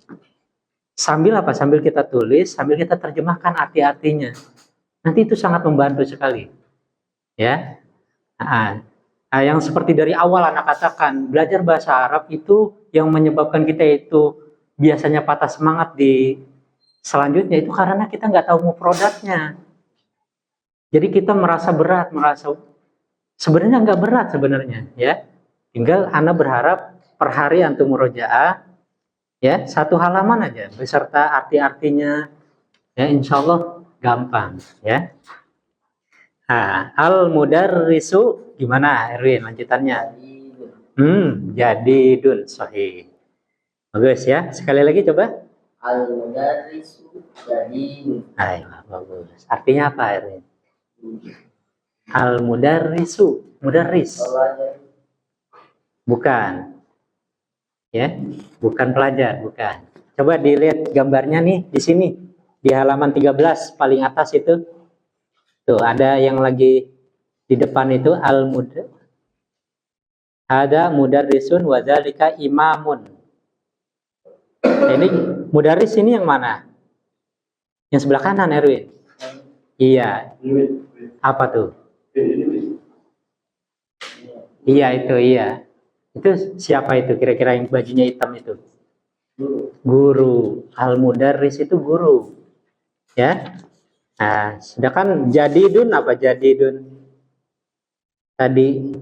A: Sambil apa? Sambil kita tulis, sambil kita terjemahkan arti-artinya. Nanti itu sangat membantu sekali. Ya. Yang seperti dari awal anak katakan, belajar bahasa Arab itu yang menyebabkan kita itu biasanya patah semangat di selanjutnya itu karena kita nggak tahu mufradatnya. Jadi kita merasa berat, sebenarnya nggak berat sebenarnya, ya. Tinggal ana berharap per hari antum murojaah, ya 1 halaman aja beserta arti-artinya, ya insya Allah gampang, ya. Al mudarrisu gimana Erwin lanjutannya? Jadidun. Sahih. Bagus ya. Sekali lagi coba.
E: Al-mudarrisu jadidun.
A: Ayo, bagus. Artinya apa ini? Al-mudarrisu. Mudarris.
E: Pelajar.
A: Bukan. Ya, bukan pelajar, bukan. Coba dilihat gambarnya nih di sini. Di halaman 13 paling atas itu. Tuh, ada yang lagi di depan itu al-mudar. Ada mudarrisun wa dzalika imamun. Ini mudarris ini yang mana? Yang sebelah kanan, Erwin. Iya. Apa tuh? Iya itu, iya. Itu siapa itu kira-kira yang bajunya hitam itu? Guru. Al-mudarris itu guru. Ya. Nah, sedangkan jadidun apa jadidun? Tadi.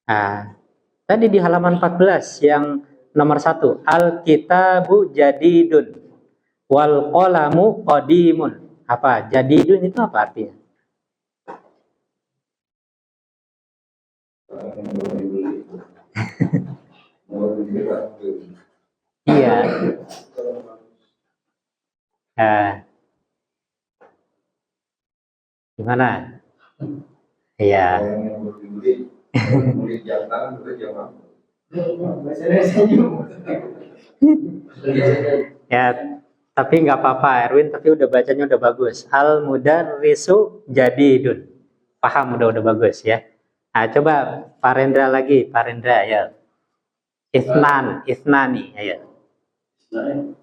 A: Nah, tadi di halaman 14 yang nomor 1, al-kitabu jadidun wal qalamu qadimun. Apa? Jadidun itu apa artinya? Iya. Gimana? Iya. Ya, tapi nggak apa-apa Erwin, tapi udah bacanya udah bagus. Al-mudarrisu jadidun. Paham udah bagus ya. Nah, coba Pak Rendra lagi, Pak Rendra ya. Isnani, ayo.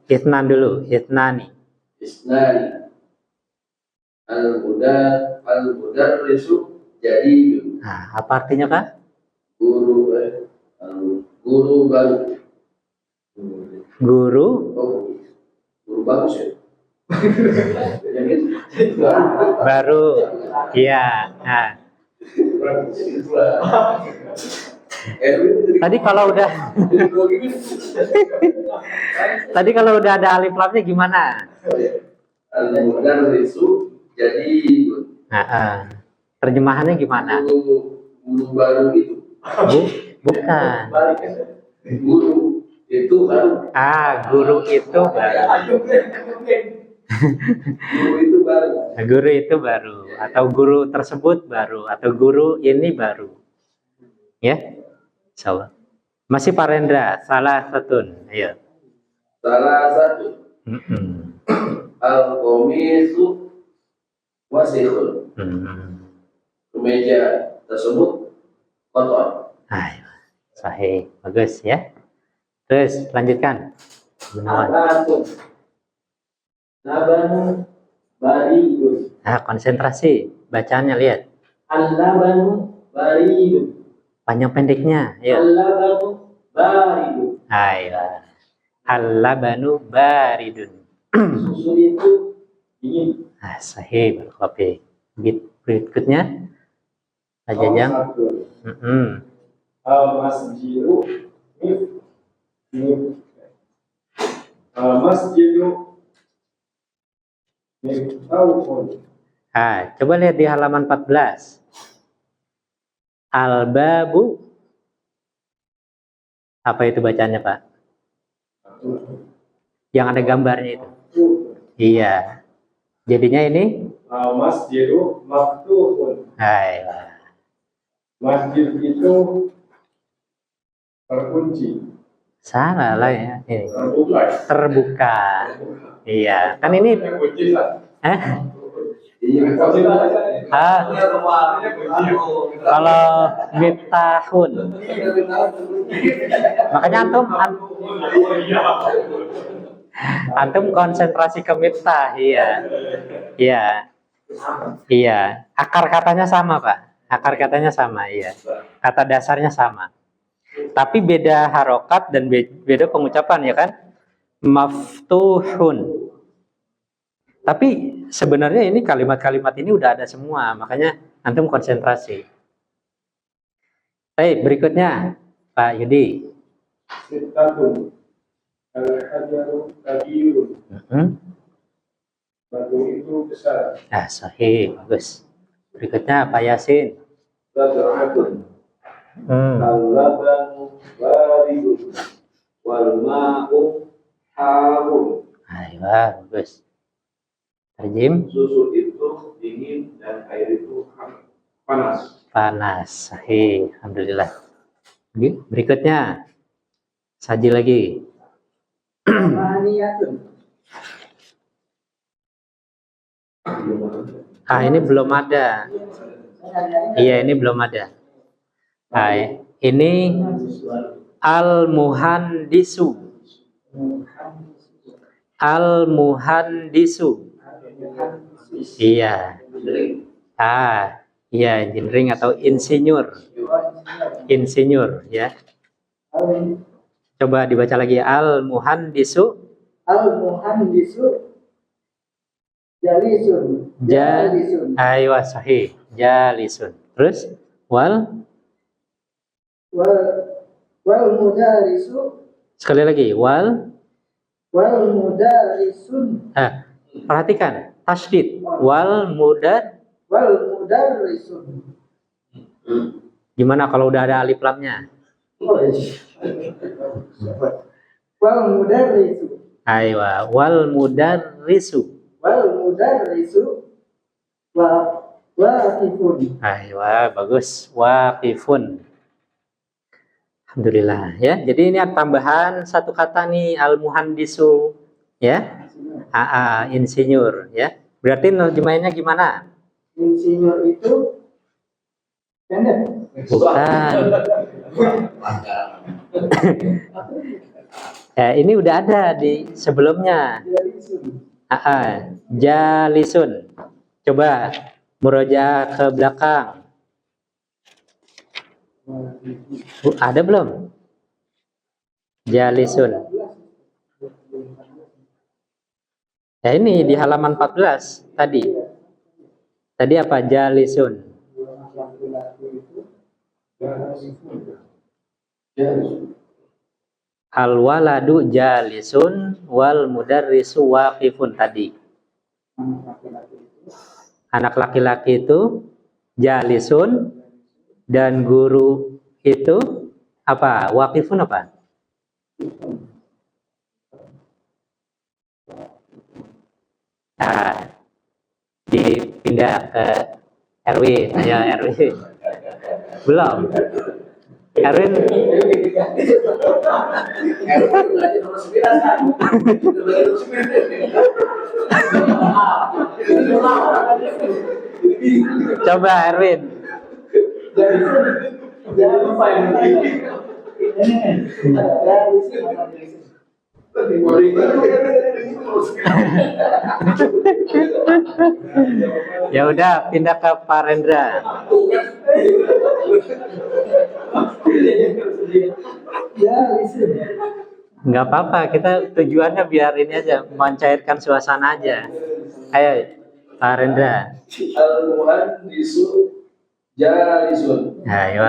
A: Isnan dulu, isnani.
C: Isnani. Al-mudarrisu jadidun.
A: Nah, apa artinya Pak?
C: Guru baru.
A: Guru
C: Guru bagus ya.
A: baru, iya. Nah, tadi kalau udah ada alif lamnya gimana?
C: Al-mudarrisu jadidun.
A: Terjemahannya gimana?
C: Guru baru itu.
A: Bukan.
C: Guru itu baru.
A: Guru itu baru.
C: Guru itu baru.
A: Guru itu baru, atau guru tersebut baru, atau guru ini baru. Ya, insyaallah. Masih Pak Rendra, salah satu. Ayo.
C: Salah satu. Al-qamisu wasikhun. Kemeja tersebut kotor.
A: Ayo. Sahih, bagus ya. Terus lanjutkan.
B: Labanu baridun.
A: Nah, konsentrasi, bacaannya lihat.
B: Al-labanu baridun.
A: Panjang pendeknya, ayo.
B: Al-labanu baridun.
A: Ayo. Al-labanu baridun.
B: Susu itu dingin.
A: Sahih, barakallahu. Berikutnya, Jajang.
D: Al-masjidu Al-masjidu miftahun.
A: Coba lihat di halaman 14. Al-babu. Apa itu bacanya, Pak? Yang ada gambarnya itu. Iya. Jadinya ini
D: Al-masjidu maftuhun.
A: Ayo.
D: Masjid itu terkunci.
A: Salah lah ya. Ini.
D: Terbuka.
A: Iya. Kan ini
D: Kunci lah.
A: Kalau miftahun. Makanya antum konsentrasi ke miftah, iya. Iya. Iya. Akar katanya sama, Pak. Akar katanya sama, iya. Kata dasarnya sama. Tapi beda harokat dan beda pengucapan, ya kan? Maftuhun. Tapi sebenarnya ini kalimat-kalimat ini udah ada semua, makanya antum konsentrasi. Baik, berikutnya Pak Yudi.
D: Sitatun. Al-hajaru kabirun. Batu itu besar.
A: Sahih, bagus. Berikutnya Pak Yasin.
D: Sab'atun. Al-labanu baridun wal ma'u harun.
A: Ayo, bagus. Terjem.
D: Susu itu dingin dan air itu panas.
A: Panas. Sahih. Alhamdulillah. Berikutnya. Saji lagi.
B: Samaniyatun.
A: Ini belum ada. Iya, ini belum ada. Ini al-muhandisu. Al-muhandisu. Iya. Iya, engineering atau insinyur. Insinyur, ya. Coba dibaca lagi. Al-muhandisu.
B: Al-muhandisu jalisun. Jalisun.
A: Ayo, sahih. Jalisun. Terus wal
B: Mudarisu.
A: Sekali lagi. Wal
B: Mudarisun.
A: Perhatikan. Tasydid. Wal
B: Mudarisun.
A: Gimana kalau udah ada alif lamnya?
B: Wal mudarisu.
A: Ayo. Wal mudarrisu.
B: Waqifun.
A: Ayo, bagus. Waqifun. Alhamdulillah, ya. Jadi ini ada tambahan satu kata nih, al-muhandisu, ya. Insinyur, ya. Berarti nerjemahinnya gimana?
B: Insinyur itu pendek.
A: Bukan. Ini udah ada di sebelumnya. Jalisun. Coba murojaah ke belakang. Ada belum? Jalisun. Ini di halaman 14 tadi. Tadi apa? Jalisun. Al-waladu jalisun wal mudarrisu waqifun tadi. Anak laki-laki itu jalisun dan guru itu apa? Waqifun apa? Dipindah ke RW, ya RW. Belum. Erwin coba Erwin.
B: Jangan lupa yang
A: Ya udah pindah ke Pak Rendra. Nggak apa-apa, kita tujuannya biar ini aja, mencairkan suasana aja. Ayo Pak Rendra.
C: Al-muhandisu jalisun.
A: Ayo.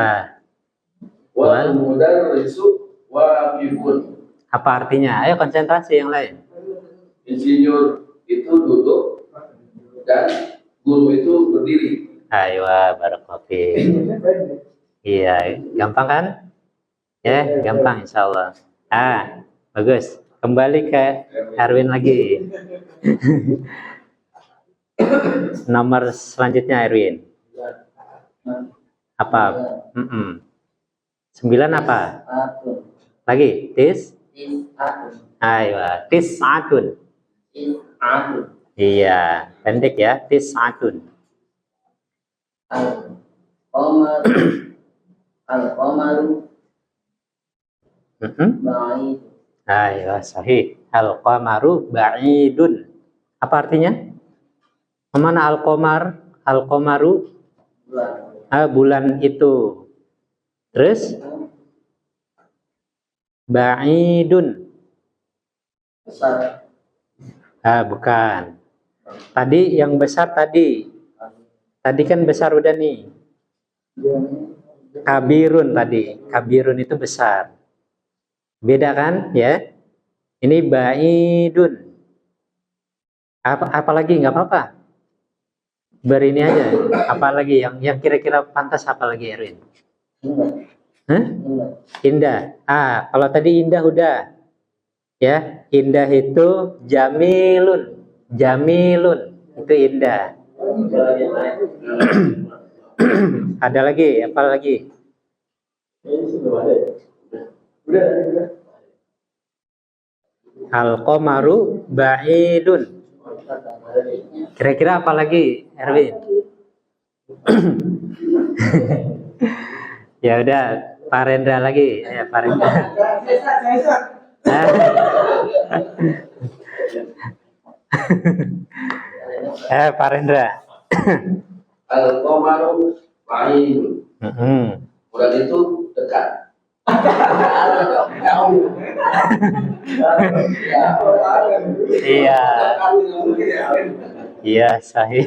C: Wal mudarrisu waqifun.
A: Apa artinya? Ayo konsentrasi yang lain.
C: Insinyur itu duduk dan guru itu berdiri.
A: Ayo, barakallahu fiik. Iya, gampang kan? Ya, gampang insya Allah. Bagus. Kembali ke Erwin lagi. Nomor selanjutnya Erwin. Apa? 9 apa? Lagi? Ayo, tis'atun. Iya, pendek ya, tis'atun.
E: Al-qamaru ba'id.
A: Ayo, sahih. Al-qamaru ba'idun. Apa artinya? Kemana al-qamar? Al-qamaru bulan itu. Terus? Ba'idun.
E: Besar.
A: Bukan. Tadi yang besar tadi. Tadi kan besar udah nih. Kabirun tadi. Kabirun itu besar. Beda kan? Ya. Ini ba'idun. Apa lagi? Nggak apa-apa. Berini aja. Apa lagi yang kira-kira pantas apa lagi Erwin? Hah? Indah. Kalau tadi indah udah. Ya, indah itu jamilun. Jamilun itu indah. Ada lagi, apa lagi?
B: Udah.
A: Al-qamaru ba'idun. Kira-kira apa lagi, Erwin? Ya udah, Pak Rendra lagi. Ya, Pak Rendra. Pak Rendra.
C: Al-qamaru ba'idun. Bulan itu dekat.
A: Iya. Iya, sahih.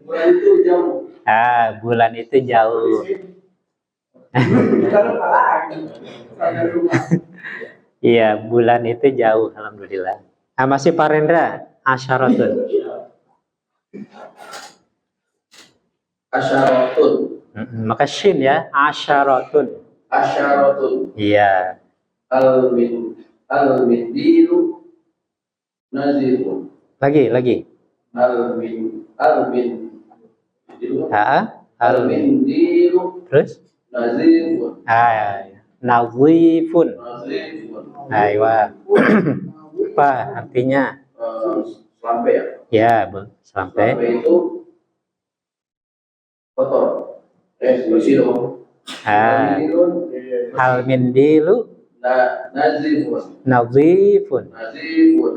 C: Bulan itu jauh.
A: Bulan itu jauh. Iya, bulan itu jauh, alhamdulillah. Masih Pak Rendra, asyaratun.
C: Asyaratun.
A: Maka shin ya, asyaratun.
C: Asyaratun.
A: Iya.
C: Al-mindilu nazirun.
A: Lagi.
C: Al-mindilu
A: Terus?
C: nazirun.
A: Nazifun.
C: Nazirun.
A: Aywa. Apa artinya?
C: Sampai ya.
A: Ya, sampai.
C: Sampai itu kotor. Bersih dong. Al-mindilun
A: Al-mindilu
C: nazifun.
A: nazifun.
C: Nazifun.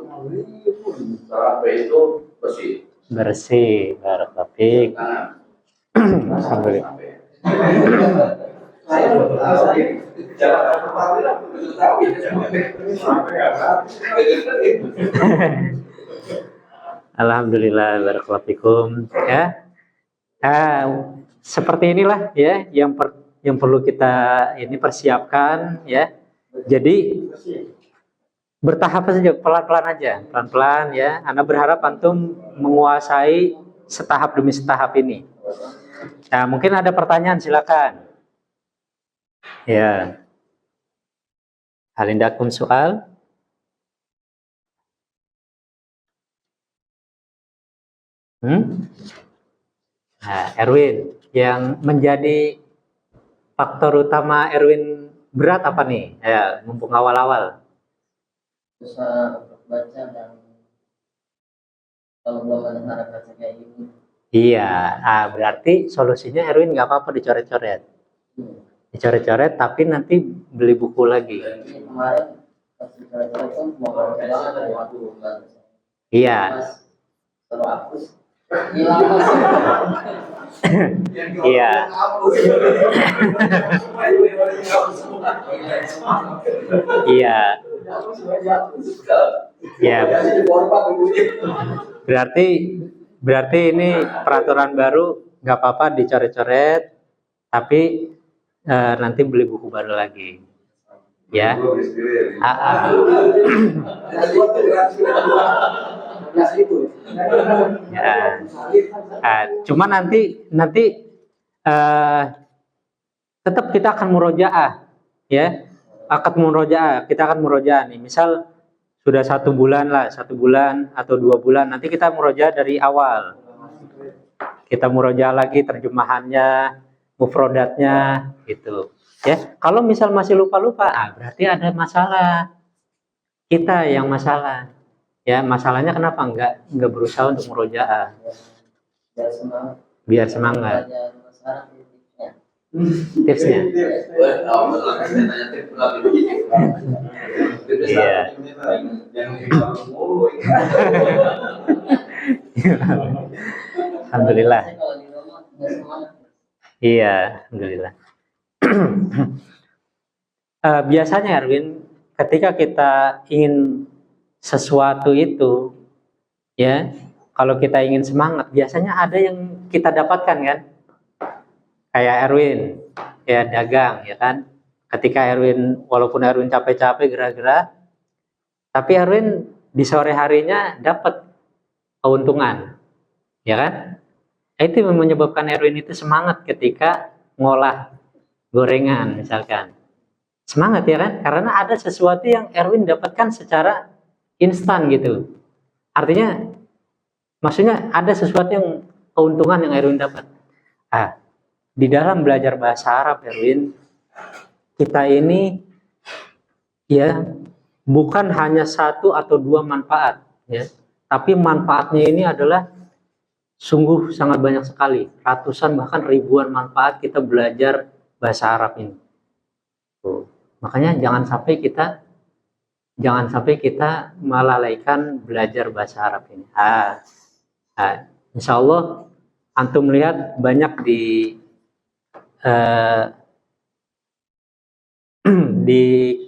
C: Sampai itu bersih.
A: Bersih. Barakallahu. Alhamdulillah. Alhamdulillah, barakallahu fikum. Ya. Seperti inilah ya yang perlu kita ini persiapkan ya. Jadi bertahap saja, pelan-pelan aja, pelan-pelan ya. Anda berharap antum menguasai setahap demi setahap ini. Nah, mungkin ada pertanyaan, silakan. Ya. Hal indakum soal? Nah, Erwin, yang menjadi faktor utama Erwin berat apa nih? Ya, mumpung awal-awal.
E: Susah untuk baca dan kalau belum ada cara baca kayak gini.
A: Iya, berarti solusinya Erwin nggak apa-apa dicoret-coret. Dicoret-coret, tapi nanti beli buku lagi.
E: Ini kemarin pas dicoret-coret tuh mau baca banget dari waktu baru.
A: Iya.
E: Pas seru hapus hilang langsung.
A: Iya. Iya. Ya. Berarti ini peraturan baru, nggak apa-apa dicoret-coret, tapi nanti beli buku baru lagi. Ya. Cuma nanti tetap kita akan murojaah, ya. Kita akan murojaah nih. Misal sudah 1 bulan atau 2 bulan, nanti kita murojaah dari awal. Kita murojaah lagi terjemahannya, mufrodatnya, gitu. Ya, kalau misal masih lupa-lupa, berarti ada masalah. Kita yang masalah. Ya, masalahnya kenapa enggak berusaha untuk murojaah? Biar semangat. Tipsnya. Iya. Alhamdulillah. Iya, alhamdulillah. Biasanya Erwin, ketika kita ingin sesuatu itu, ya, kalau kita ingin semangat, biasanya ada yang kita dapatkan kan? Kayak Erwin, ya dagang, ya kan? Ketika Erwin, walaupun Erwin capek-capek gerak-gerak, tapi Erwin di sore harinya dapat keuntungan, ya kan? Itu yang menyebabkan Erwin itu semangat ketika ngolah gorengan misalkan. Semangat ya kan? Karena ada sesuatu yang Erwin dapatkan secara instan gitu. Artinya, maksudnya ada sesuatu yang keuntungan yang Erwin dapat. Di dalam belajar bahasa Arab, Erwin, kita ini ya bukan hanya satu atau dua manfaat, ya, tapi manfaatnya ini adalah sungguh sangat banyak sekali, ratusan bahkan ribuan manfaat kita belajar bahasa Arab ini. Makanya jangan sampai kita melalaikan belajar bahasa Arab ini. Insya Allah antum melihat banyak di di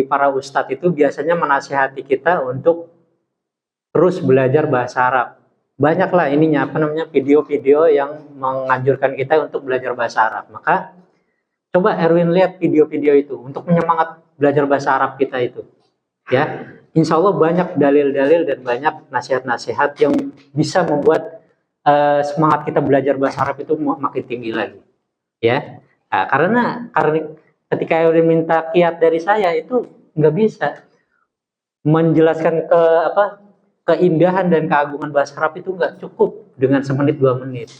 A: para ustadz itu biasanya menasihati kita untuk terus belajar bahasa Arab. Banyaklah ininya video-video yang menganjurkan kita untuk belajar bahasa Arab. Maka coba Erwin lihat video-video itu untuk menyemangat belajar bahasa Arab kita itu. Ya, insya Allah banyak dalil-dalil dan banyak nasihat-nasihat yang bisa membuat semangat kita belajar bahasa Arab itu makin tinggi lagi. Ya, karena ketika Erwin minta kiat dari saya itu nggak bisa menjelaskan keindahan dan keagungan bahasa Arab itu nggak cukup dengan semenit 2 menit.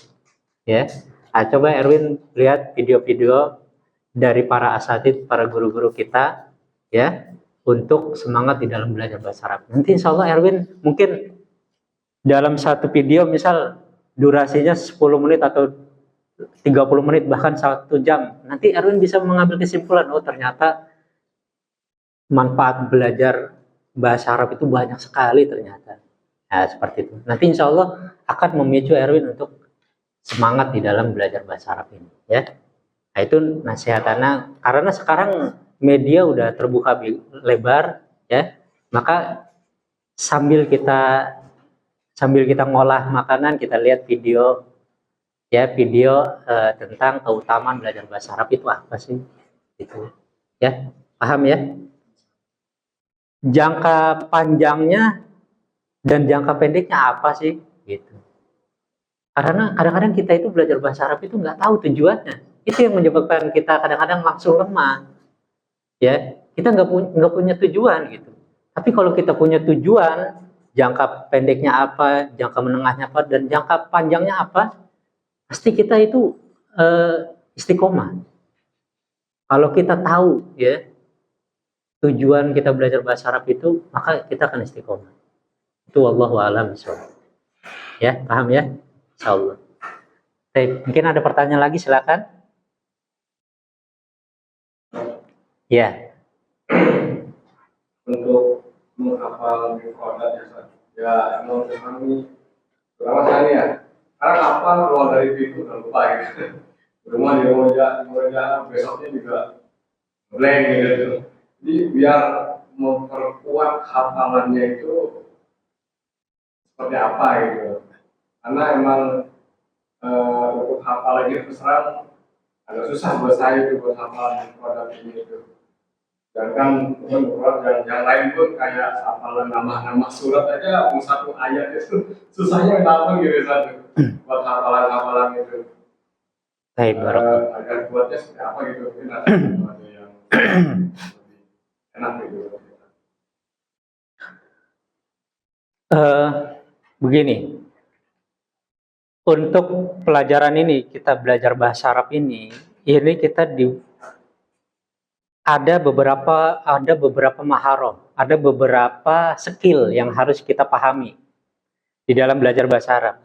A: Ya, coba Erwin lihat video-video dari para asatidz, para guru-guru kita, ya, untuk semangat di dalam belajar bahasa Arab. Nanti insya Allah Erwin mungkin dalam satu video misal durasinya 10 menit atau 30 menit bahkan 1 jam, nanti Erwin bisa mengambil kesimpulan, oh ternyata manfaat belajar bahasa Arab itu banyak sekali ternyata. Nah, seperti itu. Nanti insya Allah akan memicu Erwin untuk semangat di dalam belajar bahasa Arab ini, ya. Nah, itu nasihatannya, karena sekarang media udah terbuka lebar, ya. Maka sambil kita ngolah makanan, kita lihat video, ya, tentang keutamaan belajar bahasa Arab itu apa sih? Itu, ya, paham ya? Jangka panjangnya dan jangka pendeknya apa sih? Gitu. Karena kadang-kadang kita itu belajar bahasa Arab itu nggak tahu tujuannya. Itu yang menyebabkan kita kadang-kadang langsung lemah. Ya, kita nggak punya tujuan gitu. Tapi kalau kita punya tujuan, jangka pendeknya apa, jangka menengahnya apa, dan jangka panjangnya apa, pasti kita itu istiqomah. Kalau kita tahu, ya, tujuan kita belajar bahasa Arab itu, maka kita akan istiqomah. Itu wallahu a'lam bishawab. Ya, paham ya? Insyaallah. Baik, mungkin ada pertanyaan lagi, silakan. Ya.
D: Untuk menghafal mufradat ya mau kami berapa ya? Karena hafal kalau dari itu udah lupa gitu. Rumah di rumah besoknya juga blank gitu. Jadi biar memperkuat hafalannya itu seperti apa gitu. Karena emang untuk hafalan itu terserang agak susah buat saya itu buat hafalan produk ini itu. Dan kan yang lain pun kayak hafalan nama surat aja satu ayat itu susahnya kenapa gitu satu buat hafalan itu.
A: Baik,
D: agar buatnya seperti apa gitu mungkin ada yang enak gitu.
A: Begini, untuk pelajaran ini kita belajar bahasa Arab ini kita ada beberapa maharoh, ada beberapa skill yang harus kita pahami di dalam belajar bahasa Arab.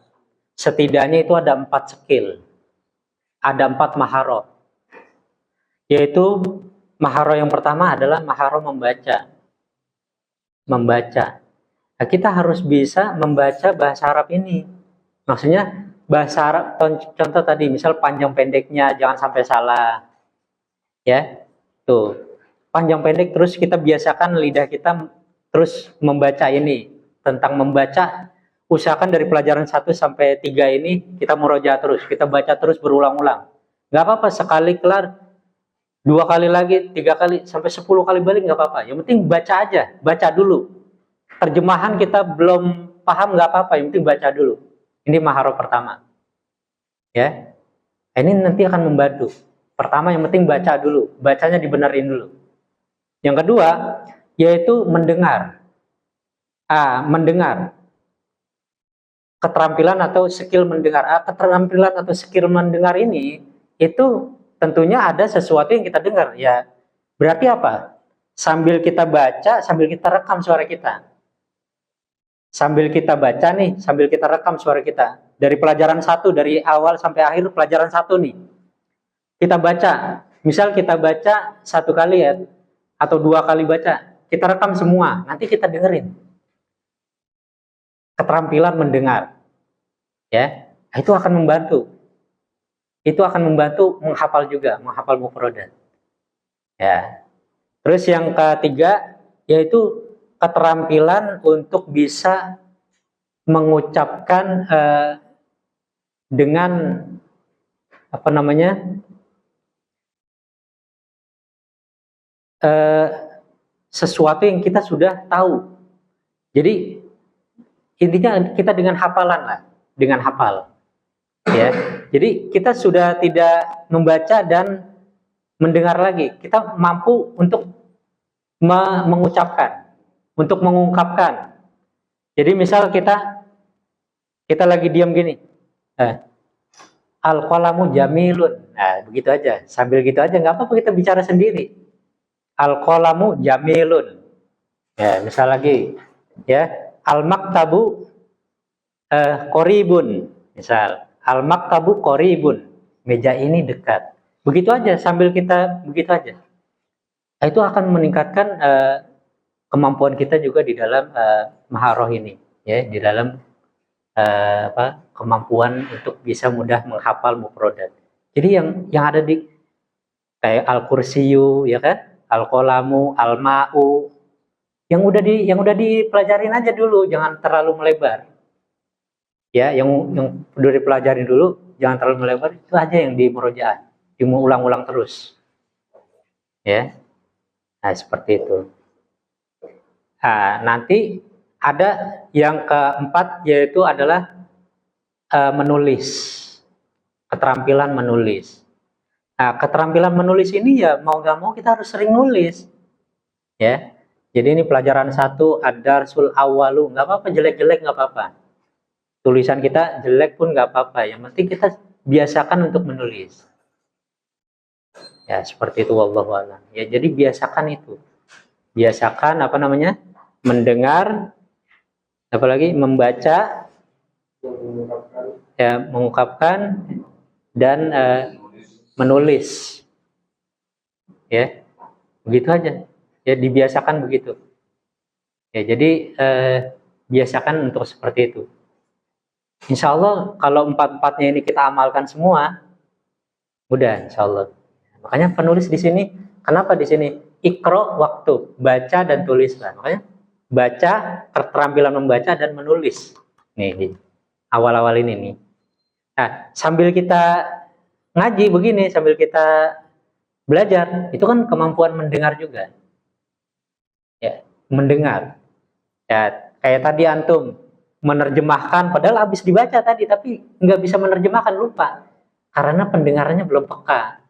A: Setidaknya itu ada 4 skill, ada 4 maharoh, yaitu maharoh yang pertama adalah maharoh membaca. Nah, kita harus bisa membaca bahasa Arab ini. Maksudnya bahasa Arab, contoh tadi, misal panjang pendeknya jangan sampai salah, ya. Tuh, panjang pendek, terus kita biasakan lidah kita terus membaca ini. Tentang membaca, usahakan dari pelajaran 1 sampai 3 ini kita murojaah terus, kita baca terus berulang-ulang. Nggak apa-apa, sekali kelar, 2 kali lagi, 3 kali, sampai 10 kali balik nggak apa-apa. Yang penting baca aja, baca dulu. Terjemahan kita belum paham nggak apa-apa, yang penting baca dulu. Ini maharoh pertama. Ya, ini nanti akan membantu. Pertama yang penting baca dulu, bacanya dibenerin dulu. Yang kedua yaitu mendengar. Mendengar. Keterampilan atau skill mendengar. Keterampilan atau skill mendengar ini itu tentunya ada sesuatu yang kita dengar. Ya, berarti apa? Sambil kita baca, sambil kita rekam suara kita. Sambil kita baca nih, sambil kita rekam suara kita. Dari pelajaran 1, dari awal sampai akhir pelajaran 1 nih. Kita baca. Misal kita baca 1 kali ya, atau 2 kali baca. Kita rekam semua, nanti kita dengerin. Keterampilan mendengar. Ya, itu akan membantu. Itu akan membantu menghafal juga, menghafal mufradat. Ya. Terus yang ketiga yaitu keterampilan untuk bisa mengucapkan dengan apa namanya? Sesuatu yang kita sudah tahu. Jadi intinya kita dengan hafalan lah, dengan hafal. Ya. Jadi kita sudah tidak membaca dan mendengar lagi. Kita mampu untuk mengucapkan, untuk mengungkapkan. Jadi misal kita lagi diam gini. Al-qalamu jamilun. Nah, begitu aja. Sambil gitu aja nggak apa-apa kita bicara sendiri. Al-qalamu jamilun. Ya, misal lagi ya, al-maktabu qoribun. Misal, al-maktabu qoribun. Meja ini dekat. Begitu aja, sambil kita begitu aja. Itu akan meningkatkan kemampuan kita juga di dalam maharoh ini, ya, di dalam kemampuan untuk bisa mudah menghafal mufradat. Jadi yang ada di kayak al-kursiyu, ya kan, al-qalamu, al-ma'u, yang udah dipelajarin aja dulu, jangan terlalu melebar. Ya, yang udah dipelajarin dulu, jangan terlalu melebar, itu aja yang di murojaah, diulang-ulang terus. Ya. Nah, seperti itu. Nah, nanti ada yang keempat yaitu adalah menulis. Keterampilan menulis. Nah, keterampilan menulis ini ya mau nggak mau kita harus sering nulis. Ya. Jadi ini pelajaran 1 ad-darsul awwalu, nggak apa-apa jelek-jelek nggak apa-apa. Tulisan kita jelek pun nggak apa-apa. Yang penting kita biasakan untuk menulis. Ya, seperti itu wallahu a'lam. Ya, jadi biasakan itu. Biasakan apa namanya? Mendengar, apalagi membaca, ya, mengungkapkan dan menulis. Ya. Begitu aja. Ya, dibiasakan begitu. Ya, jadi biasakan untuk seperti itu. Insya Allah kalau 4-4-nya ini kita amalkan semua, mudah insya Allah. Makanya penulis di sini, kenapa di sini? Iqra waktu, baca dan tulislah. Makanya baca, keterampilan membaca dan menulis. Nih, di awal-awal ini nih. Nah, sambil kita ngaji begini, sambil kita belajar, itu kan kemampuan mendengar juga. Ya, mendengar. Ya, kayak tadi antum menerjemahkan, padahal habis dibaca tadi, tapi nggak bisa menerjemahkan, lupa. Karena pendengarannya belum peka.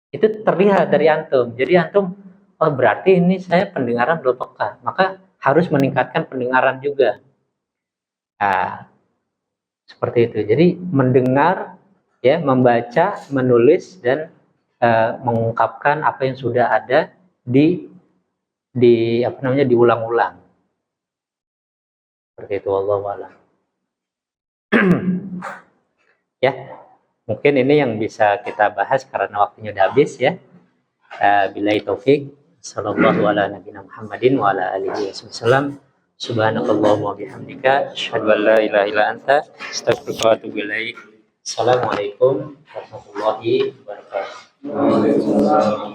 A: Itu terlihat dari antum. Jadi antum, oh berarti ini saya pendengaran belum peka. Maka harus meningkatkan pendengaran juga. Nah, seperti itu. Jadi mendengar, ya, membaca, menulis dan mengungkapkan apa yang sudah ada di apa namanya diulang-ulang. Seperti itu, wallahu a'lam. Ya. Mungkin ini yang bisa kita bahas karena waktunya udah habis ya. Billahi taufik. Sallallahu ala nabiyina Muhammadin wa ala alihi wasallam. Subhanakallahumma wa bihamdika asyhadu an la ilaha illa anta astaghfiruka wa atubu ilaik. Assalamualaikum warahmatullahi wabarakatuh.